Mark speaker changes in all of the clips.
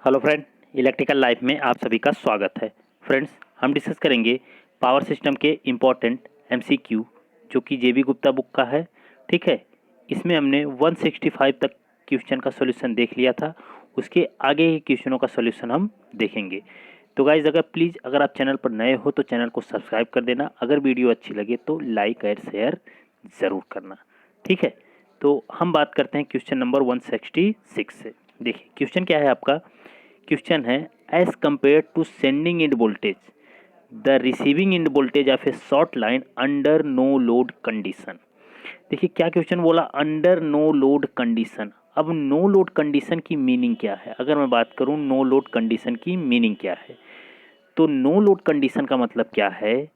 Speaker 1: Hello friend, electrical life में आप सभी का स्वागत है। फ्रेंड्स, हम डिस्कस करेंगे पावर सिस्टम के इम्पोर्टेंट एमसीक्यू जो कि जेबी गुप्ता बुक का है। ठीक है, इसमें हमने 165 तक क्वेश्चन का सॉल्यूशन देख लिया था। उसके आगे के क्वेश्चनों का सॉल्यूशन हम देखेंगे। तो गाइज, अगर आप चैनल पर नए हो तो चैनल को सब्सक्राइब कर देना। अगर वीडियो अच्छी लगे तो लाइक एंड शेयर ज़रूर करना। ठीक है, तो हम बात करते हैं क्वेश्चन नंबर 166 से। देखिए क्वेश्चन क्या है आपका। क्वेश्चन है, as compare to sending end voltage the receiving end voltage of a short line under no load condition. देखिए क्या क्वेश्चन बोला, अंडर नो लोड कंडीशन। अब नो लोड कंडीशन की मीनिंग क्या है? अगर मैं बात करूं नो लोड कंडीशन की मीनिंग क्या है, तो नो लोड कंडीशन का मतलब क्या है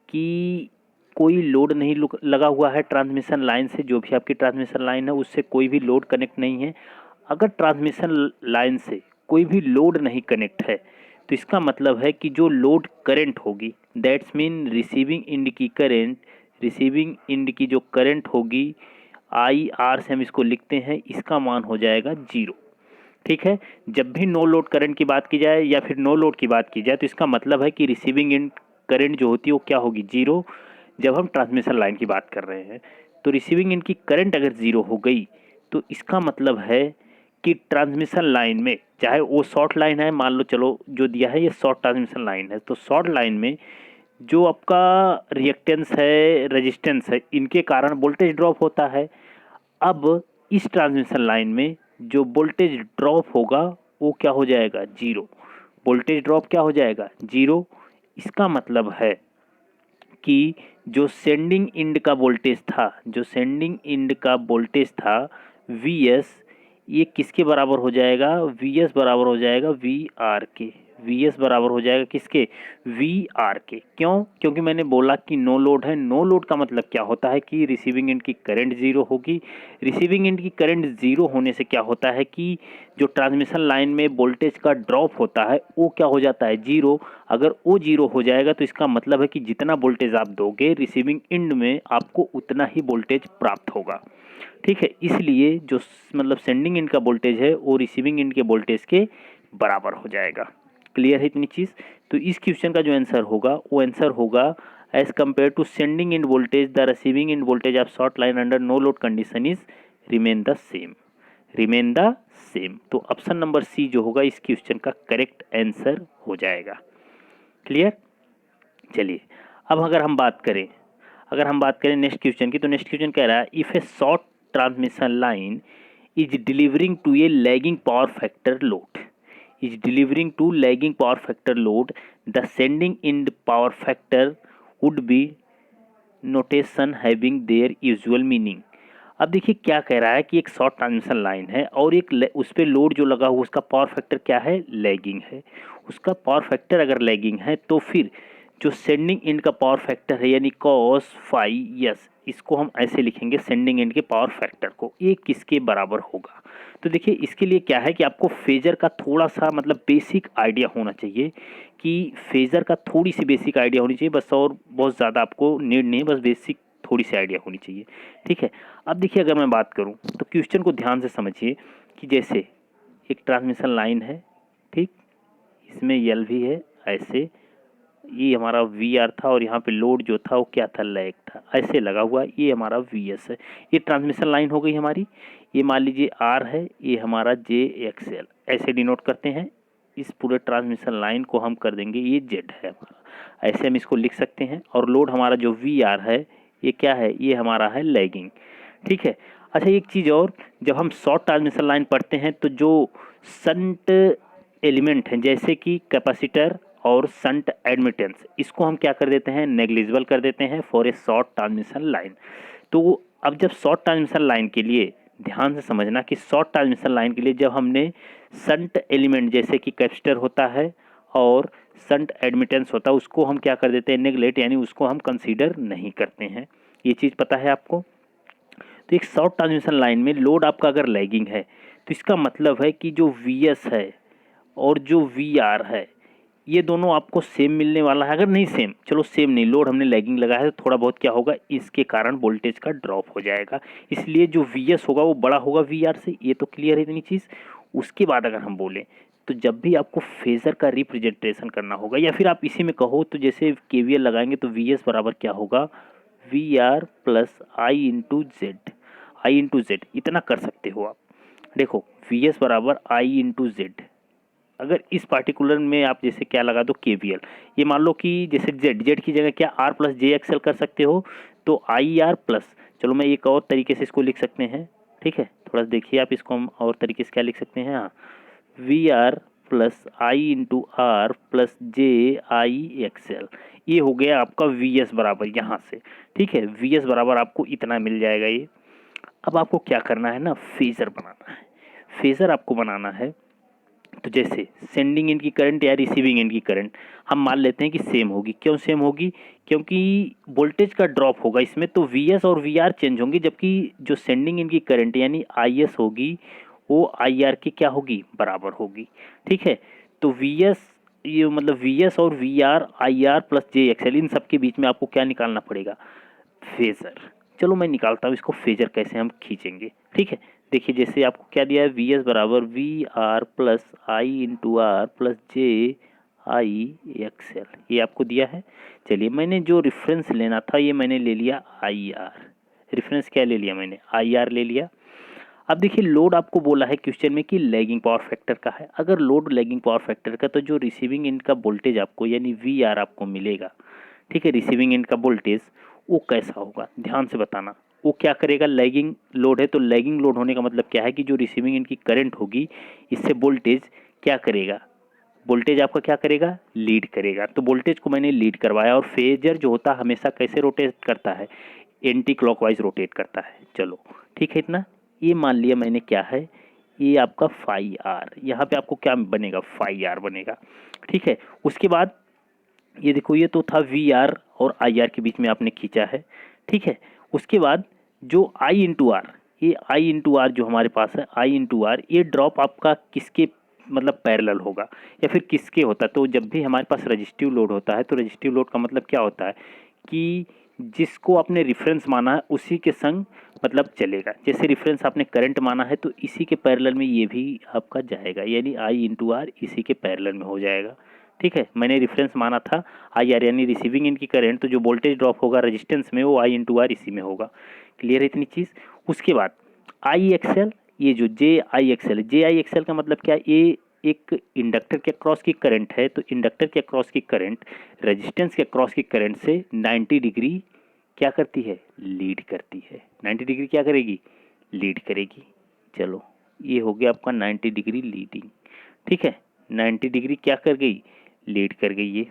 Speaker 1: कि कोई लोड नहीं लगा हुआ है ट्रांसमिशन लाइन से। जो भी आपकी ट्रांसमिशन लाइन है उससे कोई भी लोड कनेक्ट नहीं है। अगर ट्रांसमिशन लाइन से कोई भी लोड नहीं कनेक्ट है तो इसका मतलब है कि जो लोड करंट होगी, दैट्स मीन रिसीविंग इंड की जो करंट होगी आई आर से हम इसको लिखते हैं, इसका मान हो जाएगा 0। ठीक है, जब भी नो लोड करंट की बात की जाए या फिर नो लोड की बात की जाए तो इसका मतलब है कि रिसीविंग इंड करंट जो होती है वो क्या होगी, 0। जब हम ट्रांसमिशन लाइन की बात कर रहे हैं तो रिसीविंग इंड की करंट अगर 0 हो गई तो इसका मतलब है कि ट्रांसमिशन लाइन में, चाहे वो शॉर्ट लाइन है, मान लो चलो जो दिया है ये शॉर्ट ट्रांसमिशन लाइन है, तो शॉर्ट लाइन में जो आपका रिएक्टेंस है, रेजिस्टेंस है, इनके कारण वोल्टेज ड्रॉप होता है। अब इस ट्रांसमिशन लाइन में जो वोल्टेज ड्रॉप होगा वो क्या हो जाएगा, 0। वोल्टेज ड्रॉप क्या हो जाएगा, 0। इसका मतलब है कि जो सेंडिंग इंड का वोल्टेज था, वी एस, ये किसके बराबर हो जाएगा, वी एस बराबर हो जाएगा वी आर के। वी एस बराबर हो जाएगा किसके, वी आर के। क्यों? क्योंकि मैंने बोला कि नो लोड है। नो लोड का मतलब क्या होता है कि रिसीविंग एंड की करंट 0 होगी। रिसीविंग एंड की करंट 0 होने से क्या होता है कि जो ट्रांसमिशन लाइन में वोल्टेज का ड्रॉप होता है वो क्या हो जाता है, 0। अगर वो 0 हो जाएगा तो इसका मतलब है कि जितना वोल्टेज आप दोगे रिसीविंग एंड में आपको उतना ही वोल्टेज प्राप्त होगा। ठीक है, इसलिए जो मतलब सेंडिंग एंड का वोल्टेज है वो रिसीविंग एंड के वोल्टेज के बराबर हो जाएगा। क्लियर है इतनी चीज़? तो इस क्वेश्चन का जो आंसर होगा वो आंसर होगा, as compare to sending end voltage the receiving end voltage of short line under no load condition is remain the same. Remain the same. तो ऑप्शन नंबर सी जो होगा इस क्वेश्चन का करेक्ट आंसर हो जाएगा। Clear? चलिए, अब अगर हम बात करें नेक्स्ट क्वेश्चन की, तो नेक्स्ट क्वेश्चन कह रहा है, if a short transmission line is delivering to a lagging power factor load, the sending end power factor would be notation having their usual meaning. अब देखिए क्या कह रहा है कि एक शॉर्ट ट्रांसमिशन लाइन है और उस पर लोड जो लगा हुआ उसका पावर फैक्टर क्या है, लैगिंग है। उसका पावर फैक्टर अगर लैगिंग है तो फिर जो सेंडिंग एंड का पावर फैक्टर है यानी कॉस फाई यस, इसको हम ऐसे लिखेंगे सेंडिंग एंड के पावर फैक्टर को, ये किसके बराबर होगा। तो देखिए इसके लिए क्या है कि आपको फेजर का थोड़ा सा मतलब बेसिक आइडिया होना चाहिए, कि फेजर का थोड़ी सी बेसिक आइडिया होनी चाहिए बस, और बहुत ज़्यादा आपको नीड नहीं है, बस बेसिक थोड़ी सी आइडिया होनी चाहिए। ठीक है, अब देखिए अगर मैं बात करूं तो क्वेश्चन को ध्यान से समझिए कि जैसे एक ट्रांसमिशन लाइन है, ठीक, इसमें यल भी है ऐसे, ये हमारा वी आर था और यहाँ पे लोड जो था वो क्या था, लैग था, ऐसे लगा हुआ, ये हमारा वी एस है। ये ट्रांसमिशन लाइन हो गई हमारी। ये मान लीजिए आर है, ये हमारा जे एक्स एल, ऐसे डिनोट करते हैं। इस पूरे ट्रांसमिशन लाइन को हम कर देंगे ये जेड है हमारा, ऐसे हम इसको लिख सकते हैं। और लोड हमारा जो वी आर है ये क्या है, ये हमारा है लैगिंग। ठीक है, अच्छा एक चीज़ और, जब हम शॉर्ट ट्रांसमिशन लाइन पढ़ते हैं तो जो संट एलिमेंट हैं जैसे कि कैपेसिटर और संट एडमिटेंस, इसको हम क्या कर देते हैं, नेग्लिजिबल कर देते हैं for a short transmission line. तो अब जब शॉर्ट ट्रांसमिशन लाइन के लिए ध्यान से समझना कि शॉर्ट ट्रांसमिशन लाइन के लिए जब हमने संट एलिमेंट जैसे कि कैपेसिटर होता है और संट एडमिटेंस होता है उसको हम क्या कर देते हैं, नेग्लेक्ट, यानी उसको हम कंसीडर नहीं करते हैं। ये चीज़ पता है आपको? तो एक शॉर्ट ट्रांसमिशन लाइन में लोड आपका अगर लैगिंग है तो इसका मतलब है कि जो वी एस है और जो वी आर है ये दोनों आपको सेम मिलने वाला है। अगर नहीं सेम, चलो सेम नहीं, लोड हमने लैगिंग लगाया है तो थोड़ा बहुत क्या होगा, इसके कारण वोल्टेज का ड्रॉप हो जाएगा, इसलिए जो वी एस होगा वो बड़ा होगा वी आर से। ये तो क्लियर है इतनी चीज़। उसके बाद अगर हम बोलें तो जब भी आपको फेज़र का रिप्रेजेंटेशन करना होगा, या फिर आप इसी में कहो तो जैसे केवीएल लगाएंगे तो वी एस बराबर क्या होगा, V R plus I into Z, I into Z इतना कर सकते हो आप। देखो वी एस बराबर आई इंटू जेड, अगर इस पार्टिकुलर में आप जैसे क्या लगा दो केवीएल, ये मान लो कि जैसे जेड, जेड की जगह क्या आर प्लस जे एक्सएल कर सकते हो, तो आई आर प्लस, चलो मैं एक और तरीके से इसको लिख सकते हैं, ठीक है थोड़ा सा देखिए आप इसको, हम और तरीके से क्या लिख सकते हैं, हाँ V R plus I into R plus J I XL, ये हो गया आपका वी एस बराबर यहाँ से, ठीक है वी एस बराबर आपको इतना मिल जाएगा ये। अब आपको क्या करना है ना, फेजर बनाना है, फेजर आपको बनाना है। तो जैसे सेंडिंग एंड की करंट या रिसीविंग एंड की करंट हम मान लेते हैं कि सेम होगी, क्यों सेम होगी, क्योंकि वोल्टेज का ड्रॉप होगा इसमें, तो वी एस और वी आर चेंज होंगे, जबकि जो सेंडिंग एंड की करंट यानी आई एस होगी वो आई आर की क्या होगी, बराबर होगी, ठीक है। तो वी एस, ये मतलब वी एस और V R I R plus J X L, इन सब के बीच में आपको क्या निकालना पड़ेगा, फेजर। चलो मैं निकालता हूँ इसको, फेजर कैसे हम खींचेंगे, ठीक है। देखिए जैसे आपको क्या दिया है, वी एस बराबर V R plus I into R plus J I XL, ये आपको दिया है। चलिए मैंने जो रेफरेंस लेना था ये मैंने ले लिया आई आर, रेफरेंस क्या ले लिया मैंने, आई आर ले लिया। अब देखिए लोड आपको बोला है क्वेश्चन में कि लैगिंग पावर फैक्टर का है, अगर लोड लैगिंग पावर फैक्टर का, तो जो रिसीविंग एंड का वोल्टेज आपको यानी वी आर आपको मिलेगा, ठीक है, रिसीविंग एंड का वोल्टेज वो कैसा होगा, ध्यान से बताना। वो क्या करेगा, लैगिंग लोड है तो लैगिंग लोड होने का मतलब क्या है कि जो रिसीविंग एंड की करंट होगी इससे वोल्टेज क्या करेगा, वोल्टेज आपका क्या करेगा, लीड करेगा। तो वोल्टेज को मैंने लीड करवाया, और फेजर जो होता है हमेशा कैसे रोटेट करता है, एंटी क्लॉकवाइज रोटेट करता है। चलो ठीक है इतना, ये मान लिया मैंने क्या है, ये आपका फाई आर, यहाँ पे आपको क्या बनेगा, फाई आर बनेगा, ठीक है। उसके बाद ये देखो, ये तो था वी आर और आई आर के बीच में आपने खींचा है, ठीक है। उसके बाद जो आई इंटू आर, ये आई इंटू आर जो हमारे पास है, आई इंटू आर, ये ड्रॉप आपका किसके मतलब पैरेलल होगा या फिर किसके होता है, तो जब भी हमारे पास रजिस्टिव लोड होता है तो रजिस्टिव लोड का मतलब क्या होता है कि जिसको आपने रिफरेंस माना है उसी के संग मतलब चलेगा। जैसे रिफरेंस आपने करंट माना है तो इसी के पैरेलल में ये भी आपका जाएगा, यानी आई इंटू आर इसी के पैरेलल में हो जाएगा, ठीक है। मैंने रेफरेंस माना था आई आर यानी रिसीविंग इनकी करंट, तो जो वोल्टेज ड्रॉप होगा रेजिस्टेंस में वो आई इंटू आर इसी में होगा। क्लियर है इतनी चीज़। उसके बाद आई एक्सएल, ये जो जे I XL, J I XL का मतलब क्या, ये एक इंडक्टर के अक्रॉस की करंट है, तो इंडक्टर के अक्रॉस की करंट रेजिस्टेंस के अक्रॉस की करंट से 90 डिग्री क्या करती है, लीड करती है। 90 डिग्री क्या करेगी, लीड करेगी। चलो ये हो गया आपका 90 डिग्री लीडिंग, ठीक है। 90 डिग्री क्या कर गई, लीड कर गई ये,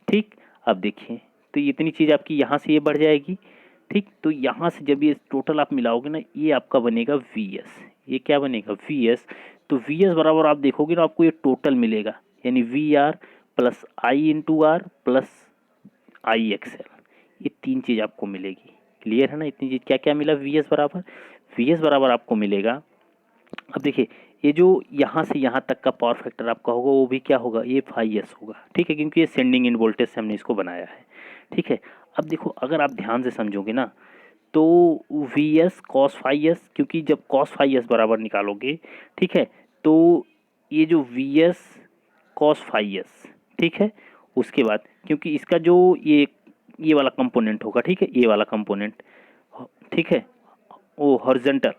Speaker 1: ठीक। अब देखिए तो इतनी चीज़ आपकी यहाँ से ये बढ़ जाएगी, ठीक। तो यहाँ से जब ये टोटल आप मिलाओगे ना, ये आपका बनेगा वी एस, ये क्या बनेगा, वी एस। तो वी एस बराबर आप देखोगे ना आपको ये टोटल मिलेगा, यानी V R plus I into R plus I XL, ये तीन चीज़ आपको मिलेगी। क्लियर है ना इतनी चीज़, क्या क्या मिला, वी एस बराबर, वी एस बराबर आपको मिलेगा। अब देखिए ये जो यहाँ से यहाँ तक का पावर फैक्टर आपका होगा वो भी क्या होगा, ये फाई एस होगा, ठीक है, क्योंकि ये सेंडिंग इन वोल्टेज से हमने इसको बनाया है, ठीक है। अब देखो अगर आप ध्यान से समझोगे ना तो V S cos phi S, क्योंकि जब कॉस फाई एस बराबर निकालोगे, ठीक है, तो ये जो V S cos phi S, ठीक है। उसके बाद क्योंकि इसका जो ये वाला कंपोनेंट होगा, ठीक है, ये वाला कंपोनेंट, ठीक है, वो हॉरिजॉन्टल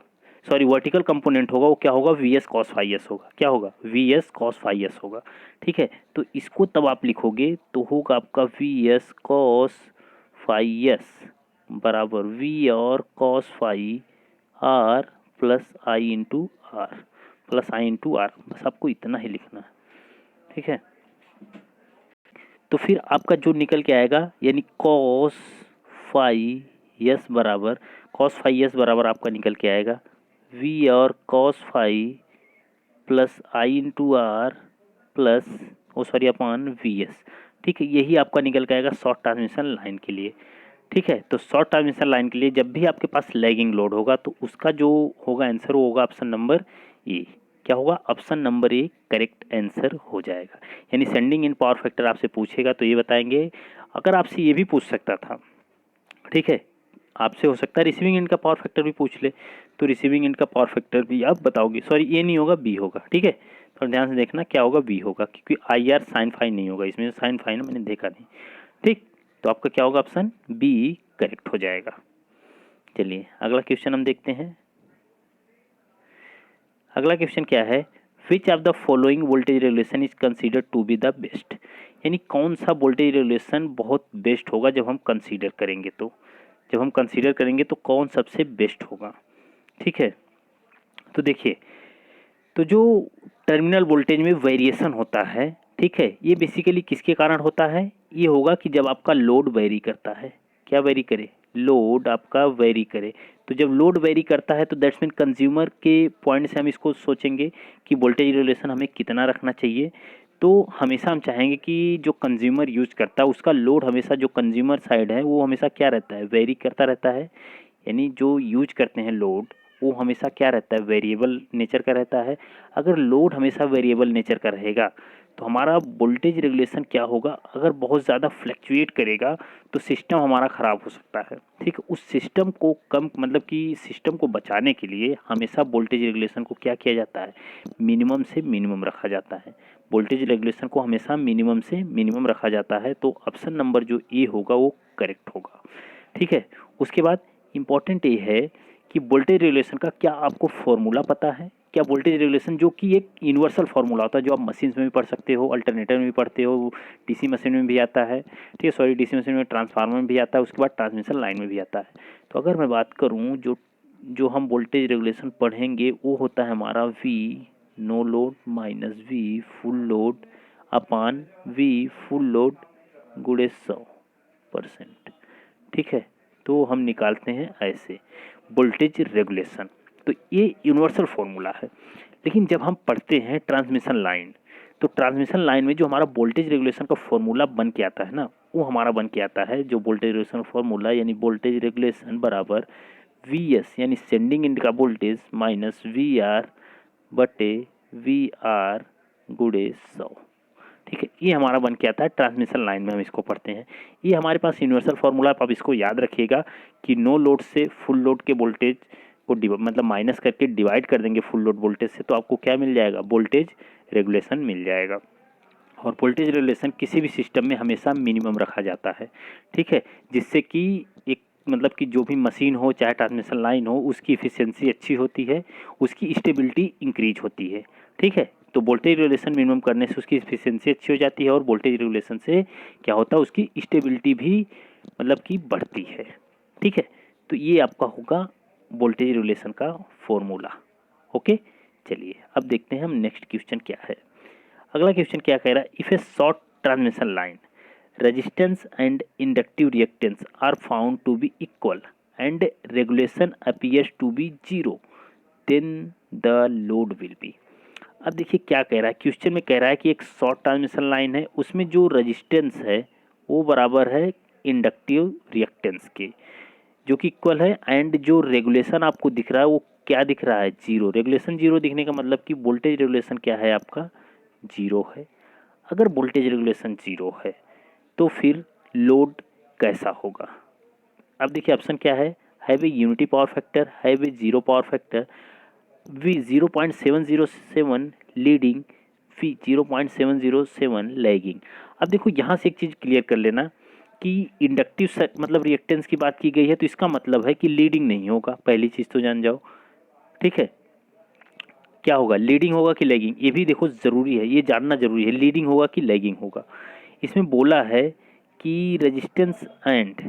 Speaker 1: सॉरी वर्टिकल कंपोनेंट होगा, वो क्या होगा, V S cos phi S होगा, क्या होगा, V S cos phi S होगा, ठीक है। तो इसको तब आप लिखोगे तो होगा आपका V S cos phi S बराबर वी और cos phi R plus I into R, plus I into R, बस आपको इतना ही लिखना है, ठीक है। तो फिर आपका जो निकल के आएगा यानी कॉस फाई एस बराबर, कॉस फाई एस बराबर आपका निकल के आएगा वी और cos phi plus I into R plus oh sorry upon V S, ठीक है। यही आपका निकल के आएगा शॉर्ट ट्रांसमिशन लाइन के लिए, ठीक है। तो शॉर्ट ट्रांसमिशन लाइन के लिए जब भी आपके पास लैगिंग लोड होगा तो उसका जो होगा आंसर वो होगा ऑप्शन नंबर ए, क्या होगा, option number A correct answer हो जाएगा। यानी सेंडिंग इन पावर फैक्टर आपसे पूछेगा तो ये बताएंगे। अगर आपसे ये भी पूछ सकता था, ठीक है, आपसे हो सकता है रिसीविंग एंड का पावर फैक्टर भी पूछ ले, तो रिसीविंग एंड का पावर फैक्टर भी आप बताओगे, सॉरी ए नहीं होगा बी होगा, ठीक है। तो ध्यान से देखना क्या होगा, वी होगा, क्योंकि आई आर साइन फाइन नहीं होगा, इसमें साइन फाइन मैंने देखा नहीं। ठीक, तो आपका क्या होगा, ऑप्शन बी करेक्ट हो जाएगा। चलिए अगला क्वेश्चन हम देखते हैं। अगला क्वेश्चन क्या है, which of the following voltage regulation is considered to be the best, यानी कौन सा वोल्टेज रेगुलेशन बहुत बेस्ट होगा जब हम कंसीडर करेंगे, तो जब हम कंसीडर करेंगे तो कौन सबसे बेस्ट होगा। ठीक है, तो देखिए, तो जो टर्मिनल वोल्टेज में वेरिएशन होता है, ठीक है, ये बेसिकली किसके कारण होता है, ये होगा कि जब आपका लोड वेरी करता है, क्या वेरी करे, लोड आपका वेरी करे। तो जब लोड वेरी करता है तो दैट्स मीन कंज्यूमर के पॉइंट से हम इसको सोचेंगे कि वोल्टेज रेगुलेशन हमें कितना रखना चाहिए। तो हमेशा हम चाहेंगे कि जो कंज्यूमर यूज करता है उसका लोड हमेशा, जो कंज्यूमर साइड है वो हमेशा क्या रहता है, वेरी करता रहता है। यानी जो यूज करते हैं लोड, वो हमेशा क्या रहता है, वेरिएबल नेचर का रहता है। अगर लोड हमेशा वेरिएबल नेचर का रहेगा तो हमारा वोल्टेज रेगुलेशन क्या होगा, अगर बहुत ज़्यादा फ्लैक्चुएट करेगा तो सिस्टम हमारा ख़राब हो सकता है। ठीक, उस सिस्टम को कम, मतलब कि सिस्टम को बचाने के लिए हमेशा वोल्टेज रेगुलेशन को क्या किया जाता है, मिनिमम से मिनिमम रखा जाता है। वोल्टेज रेगुलेशन को हमेशा मिनिमम से मिनिमम रखा जाता है, तो ऑप्शन नंबर जो ए होगा वो करेक्ट होगा। ठीक है, उसके बाद इम्पॉर्टेंट ये है कि वोल्टेज रेगुलेशन का क्या आपको फॉर्मूला पता है, क्या वोल्टेज रेगुलेशन जो कि एक यूनिवर्सल फार्मूला होता है, जो आप मशीन में भी पढ़ सकते हो, अल्टरनेटर में भी पढ़ते हो, डीसी मशीन में भी आता है। ठीक है, सॉरी, डीसी मशीन में, ट्रांसफार्मर में भी आता है, उसके बाद ट्रांसमिशन लाइन में भी आता है। तो अगर मैं बात करूं, जो जो हम वोल्टेज रेगुलेशन पढ़ेंगे वो होता है हमारा V no load minus V full load upon V full load गुणे 100%। ठीक है, तो हम निकालते हैं ऐसे वोल्टेज रेगुलेशन। तो ये यूनिवर्सल फॉर्मूला है। लेकिन जब हम पढ़ते हैं ट्रांसमिशन लाइन, तो ट्रांसमिशन लाइन में जो हमारा वोल्टेज रेगुलेशन का फॉर्मूला बन के आता है ना, वो हमारा बन के आता है जो वोल्टेज रेगुलेशन फॉर्मूला, यानी वोल्टेज रेगुलेशन बराबर वी एस यानी सेंडिंग एंड का वोल्टेज माइनस वी आर बटे वी आर गुणे 100। ठीक है, ये हमारा बन के आता है ट्रांसमिशन लाइन में, हम इसको पढ़ते हैं। ये हमारे पास यूनिवर्सल फार्मूला है, आप इसको याद रखिएगा कि नो लोड से फुल लोड के वोल्टेज को मतलब माइनस करके डिवाइड कर देंगे फुल लोड वोल्टेज से, तो आपको क्या मिल जाएगा, वोल्टेज रेगुलेशन मिल जाएगा। और वोल्टेज रेगुलेशन किसी भी सिस्टम में हमेशा मिनिमम रखा जाता है। ठीक है, जिससे कि एक, मतलब कि जो भी मशीन हो चाहे ट्रांसमिशन लाइन हो, उसकी इफिशियंसी अच्छी होती है, उसकी स्टेबिलिटी इंक्रीज होती है। ठीक है, तो वोल्टेज रेगुलेशन मिनिमम करने से उसकी इफिशियंसी अच्छी हो जाती है, और वोल्टेज रेगुलेशन से क्या होता है, उसकी स्टेबिलिटी भी मतलब कि बढ़ती है। ठीक है, तो ये आपका होगा वोल्टेज रेगुलेशन का फॉर्मूला। ओके, चलिए अब देखते हैं हम नेक्स्ट क्वेश्चन क्या है। अगला क्वेश्चन क्या कह रहा है, if a short transmission line resistance and inductive reactance are found to be equal and regulation appears to be zero then the load will be. अब देखिए क्या कह रहा है, क्वेश्चन में कह रहा है कि एक शॉर्ट ट्रांसमिशन लाइन है, उसमें जो रेजिस्टेंस है वो बराबर है इंडक्टिव रिएक्टेंस के, जो कि इक्वल है, एंड जो रेगुलेशन आपको दिख रहा है वो क्या दिख रहा है, जीरो। रेगुलेशन जीरो दिखने का मतलब कि वोल्टेज रेगुलेशन क्या है आपका, जीरो है। अगर वोल्टेज रेगुलेशन जीरो है तो फिर लोड कैसा होगा। अब देखिए ऑप्शन क्या है वे यूनिटी पावर फैक्टर, है वे zero power factor, V 0.707 leading, V 0.707 lagging. अब देखो यहाँ से एक चीज़ क्लियर कर लेना कि इंडक्टिव मतलब रिएक्टेंस की बात की गई है, तो इसका मतलब है कि लीडिंग नहीं होगा, पहली चीज़ तो जान जाओ। ठीक है, क्या होगा, लीडिंग होगा कि लैगिंग, ये भी देखो ज़रूरी है, ये जानना ज़रूरी है, लीडिंग होगा कि लैगिंग होगा। इसमें बोला है कि रेजिस्टेंस एंड,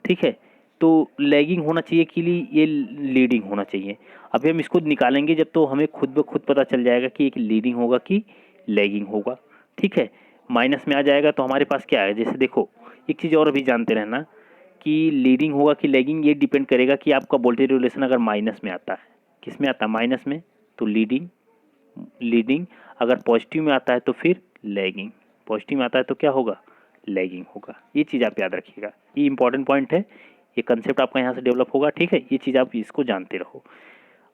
Speaker 1: ठीक है, तो लैगिंग होना चाहिए कि ये लीडिंग होना चाहिए। अभी हम इसको निकालेंगे जब, तो हमें खुद ब खुद पता चल जाएगा कि एक लीडिंग होगा कि लैगिंग होगा। ठीक है, माइनस में आ जाएगा तो हमारे पास क्या है, जैसे देखो एक चीज़ और अभी जानते रहना कि लीडिंग होगा कि लैगिंग, ये डिपेंड करेगा कि आपका वोल्टेज रेगुलेशन अगर माइनस में आता है, किस में आता है, माइनस में, तो लीडिंग लीडिंग, अगर पॉजिटिव में आता है तो फिर लैगिंग, पॉजिटिव में आता है तो क्या होगा, लैगिंग होगा। ये चीज़ आप याद रखिएगा, ये इंपॉर्टेंट पॉइंट है, ये कंसेप्ट आपका यहाँ से डेवलप होगा। ठीक है, ये चीज़ आप इसको जानते रहो।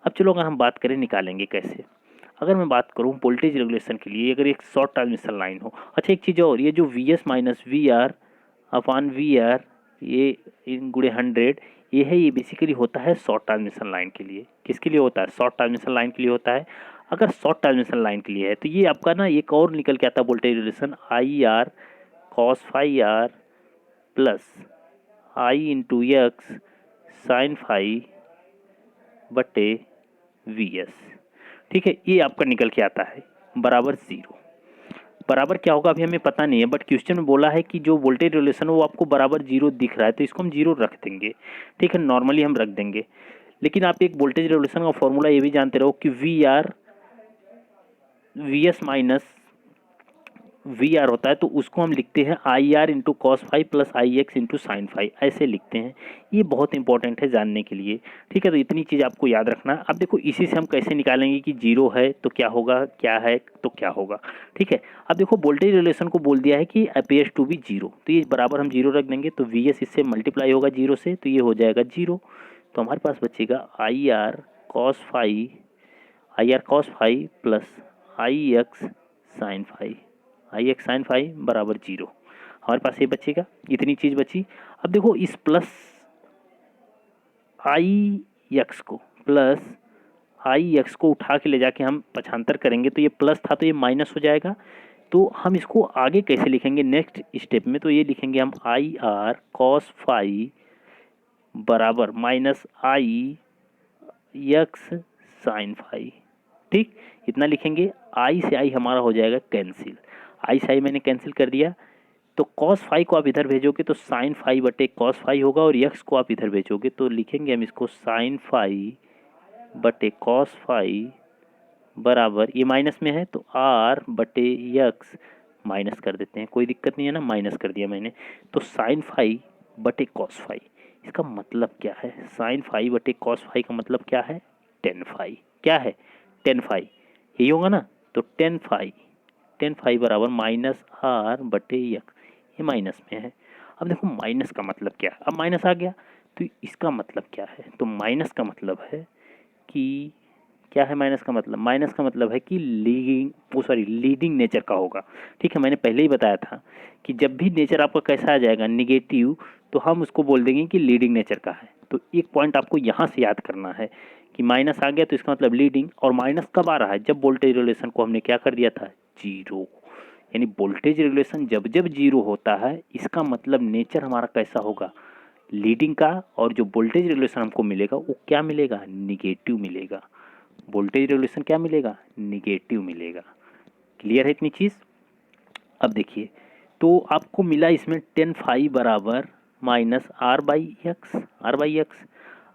Speaker 1: अब चलो अगर हम बात करें निकालेंगे कैसे। अगर मैं बात करूँ वोल्टेज रेगुलेशन के लिए, अगर एक शॉर्ट ट्रांसमिशन लाइन हो, अच्छा एक चीज़ और, ये जो V S minus V R upon V R, ये गुणे 100, ये है, ये बेसिकली होता है शॉर्ट ट्रांसमिशन लाइन के लिए। किसके लिए होता है, शॉर्ट ट्रांसमिशन लाइन के लिए होता है। अगर शॉर्ट ट्रांसमिशन लाइन के लिए है तो ये आपका ना एक और निकल के आता है voltage relation I R cos phi R plus I into X sine phi बटे वी एस। ठीक है, ये आपका निकल के आता है बराबर 0। बराबर क्या होगा अभी हमें पता नहीं है, बट क्वेश्चन में बोला है कि जो वोल्टेज रिलेशन है वो आपको बराबर 0 दिख रहा है, तो इसको हम 0 रख देंगे। ठीक है, नॉर्मली हम रख देंगे। लेकिन आप एक वोल्टेज रेगुलेशन का फॉर्मूला ये भी जानते रहो कि V S minus V R होता है, तो उसको हम लिखते हैं I R into cos five plus I X into sine five, ऐसे लिखते हैं। ये बहुत इंपॉर्टेंट है जानने के लिए। ठीक है, तो इतनी चीज़ आपको याद रखना है। अब देखो इसी से हम कैसे निकालेंगे कि 0 है तो क्या होगा, क्या है तो क्या होगा। ठीक है, अब देखो वोल्टेज रिलेशन को बोल दिया है कि अपेयर्स टू बी 0, तो ये बराबर हम 0 रख देंगे, तो वी एस इससे मल्टीप्लाई होगा 0 से, तो ये हो जाएगा 0। तो हमारे पास बचेगा I R cos five plus I X sine five, I X sine five बराबर 0। हमारे पास ये बचेगा, इतनी चीज़ बची। अब देखो इस प्लस आई एक्स को उठा के ले जाके हम पक्षांतर करेंगे तो ये प्लस था तो ये माइनस हो जाएगा। तो हम इसको आगे कैसे लिखेंगे नेक्स्ट स्टेप में, तो ये लिखेंगे हम आई आर कॉस फाइव बराबर माइनस आई एक्स साइन फाइव। ठीक, इतना लिखेंगे। आई से आई हमारा हो जाएगा कैंसिल, आई से आई मैंने कैंसिल कर दिया। तो कॉस फाइव को आप इधर भेजोगे तो साइन फाइव बटे कॉस फाइव होगा, और यक्स को आप इधर भेजोगे तो लिखेंगे हम इसको साइन फाइव बटे कॉस फाइव बराबर, ये माइनस में है तो आर बटे यक्स माइनस कर देते हैं, कोई दिक्कत नहीं है ना, माइनस कर दिया मैंने। तो साइन फाइव बटे कॉस फाइव, इसका मतलब क्या है, साइन फाइव बटे कॉस फाइव का मतलब क्या है, टेन फाइव। क्या है, टेन फाइव, यही होगा ना। तो टेन फाइव बराबर माइनस आर बटे यक्स, ये माइनस में है। अब देखो माइनस का मतलब क्या है, अब माइनस आ गया तो इसका मतलब क्या है, तो माइनस का मतलब है कि क्या है, माइनस का मतलब, माइनस का मतलब है कि लीडिंग नेचर का होगा। ठीक है, मैंने पहले ही बताया था कि जब भी नेचर आपका कैसा आ जाएगा निगेटिव, तो हम उसको बोल देंगे कि लीडिंग नेचर का है। तो एक पॉइंट आपको यहाँ से याद करना है कि माइनस आ गया तो इसका मतलब लीडिंग, और माइनस कब आ रहा है, जब वोल्टेज रिलेशन को हमने क्या कर दिया था, 0। यानी वोल्टेज रिलेशन जब जब 0 होता है, इसका मतलब नेचर हमारा कैसा होगा, लीडिंग का, और जो वोल्टेज रिलेशन हमको मिलेगा वो क्या मिलेगा, निगेटिव मिलेगा। वोल्टेज रेगुलेशन क्या मिलेगा, निगेटिव मिलेगा। क्लियर है इतनी चीज़। अब देखिए, तो आपको मिला इसमें टेन फाइव बराबर माइनस आर बाई एक्स।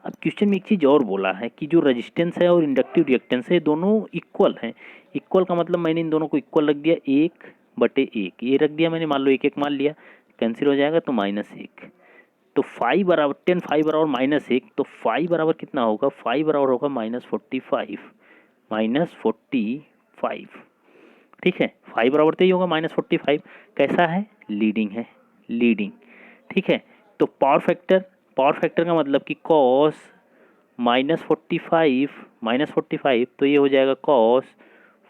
Speaker 1: अब क्वेश्चन में एक चीज़ और बोला है कि जो रेजिस्टेंस है और इंडक्टिव रिएक्टेंस है दोनों इक्वल हैं। इक्वल का मतलब मैंने इन दोनों को इक्वल रख दिया, 1/1 ये रख दिया मैंने, मान लो 1 मान लिया, कैंसिल हो जाएगा तो -1। तो फाइव बराबर टेन फाइव बराबर -1, तो फाइव बराबर कितना होगा, फाइव बराबर होगा -45। ठीक है, फाइव बराबर तो ही होगा -45। कैसा है, लीडिंग है, लीडिंग। ठीक है, तो पावर फैक्टर का मतलब कि कॉस -45 तो ये हो जाएगा कॉस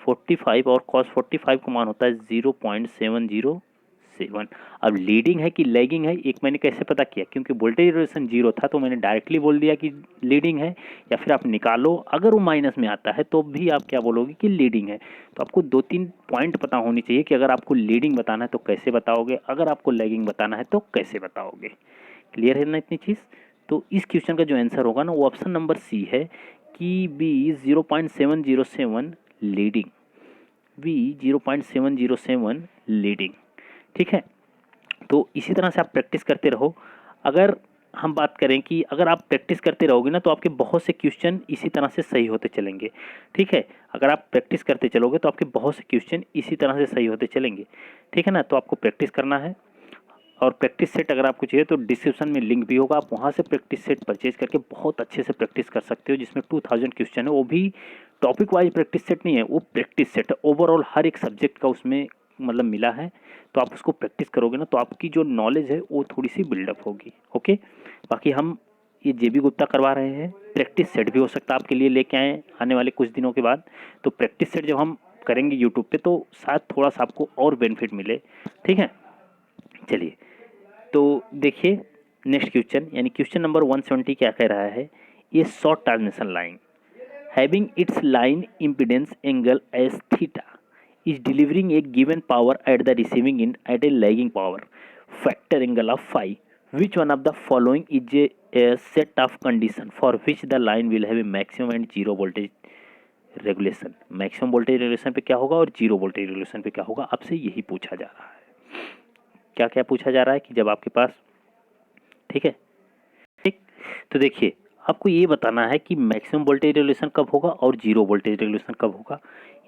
Speaker 1: 45, और कॉस 45 का मान होता है 0.707। अब लीडिंग है कि लैगिंग है, एक मैंने कैसे पता किया, क्योंकि वोल्टेज रेगुलेशन 0 था तो मैंने डायरेक्टली बोल दिया कि लीडिंग है, या फिर आप निकालो अगर वो माइनस में आता है तो भी आप क्या बोलोगे कि लीडिंग है। तो आपको 2-3 पॉइंट पता होनी चाहिए कि अगर आपको लीडिंग बताना है तो कैसे बताओगे, अगर आपको लैगिंग बताना है तो कैसे बताओगे। क्लियर है ना इतनी चीज़। तो इस क्वेश्चन का जो आंसर होगा ना वो ऑप्शन नंबर सी है कि बी 0.707 लीडिंग, बी 0.707 लीडिंग। ठीक है, तो इसी तरह से आप प्रैक्टिस करते रहो। अगर हम बात करें कि अगर आप प्रैक्टिस करते रहोगे ना तो आपके बहुत से क्वेश्चन इसी तरह से सही होते चलेंगे। ठीक है, अगर आप प्रैक्टिस करते चलोगे तो आपके बहुत से क्वेश्चन इसी तरह से सही होते चलेंगे। ठीक है ना, तो आपको प्रैक्टिस करना है। और प्रैक्टिस सेट अगर आपको चाहिए तो डिस्क्रिप्शन में लिंक भी होगा, आप वहाँ से प्रैक्टिस सेट परचेज करके बहुत अच्छे से प्रैक्टिस कर सकते हो, जिसमें 2000 क्वेश्चन है, वो भी टॉपिक वाइज प्रैक्टिस सेट नहीं है, वो प्रैक्टिस सेट है, ओवरऑल हर एक सब्जेक्ट का उसमें मतलब मिला है। तो आप उसको प्रैक्टिस करोगे ना तो आपकी जो नॉलेज है वो थोड़ी सी बिल्डअप होगी। ओके, बाकी हम ये JB गुप्ता करवा रहे हैं, प्रैक्टिस सेट भी हो सकता है आपके लिए लेके आए आने वाले कुछ दिनों के बाद। तो प्रैक्टिस सेट जब हम करेंगे यूट्यूब पे तो शायद थोड़ा सा आपको और बेनिफिट मिले। ठीक है, चलिए तो देखिए नेक्स्ट क्वेश्चन, यानी क्वेश्चन नंबर 170 क्या कह रहा है, ये short transmission line having its line impedance angle as theta is delivering a given power at the receiving end at a lagging power factor angle of phi. Which one of the following is a set of condition for which the line will have a maximum and zero voltage regulation? Maximum voltage regulation पे क्या होगा और zero voltage regulation पे क्या होगा, आपसे यही पूछा जा रहा है। क्या क्या पूछा जा रहा है कि जब आपके पास, ठीक है, ठीक, तो देखिए आपको ये बताना है कि मैक्सिमम वोल्टेज रेगुलेशन कब होगा और जीरो वोल्टेज रेगुलेशन कब होगा।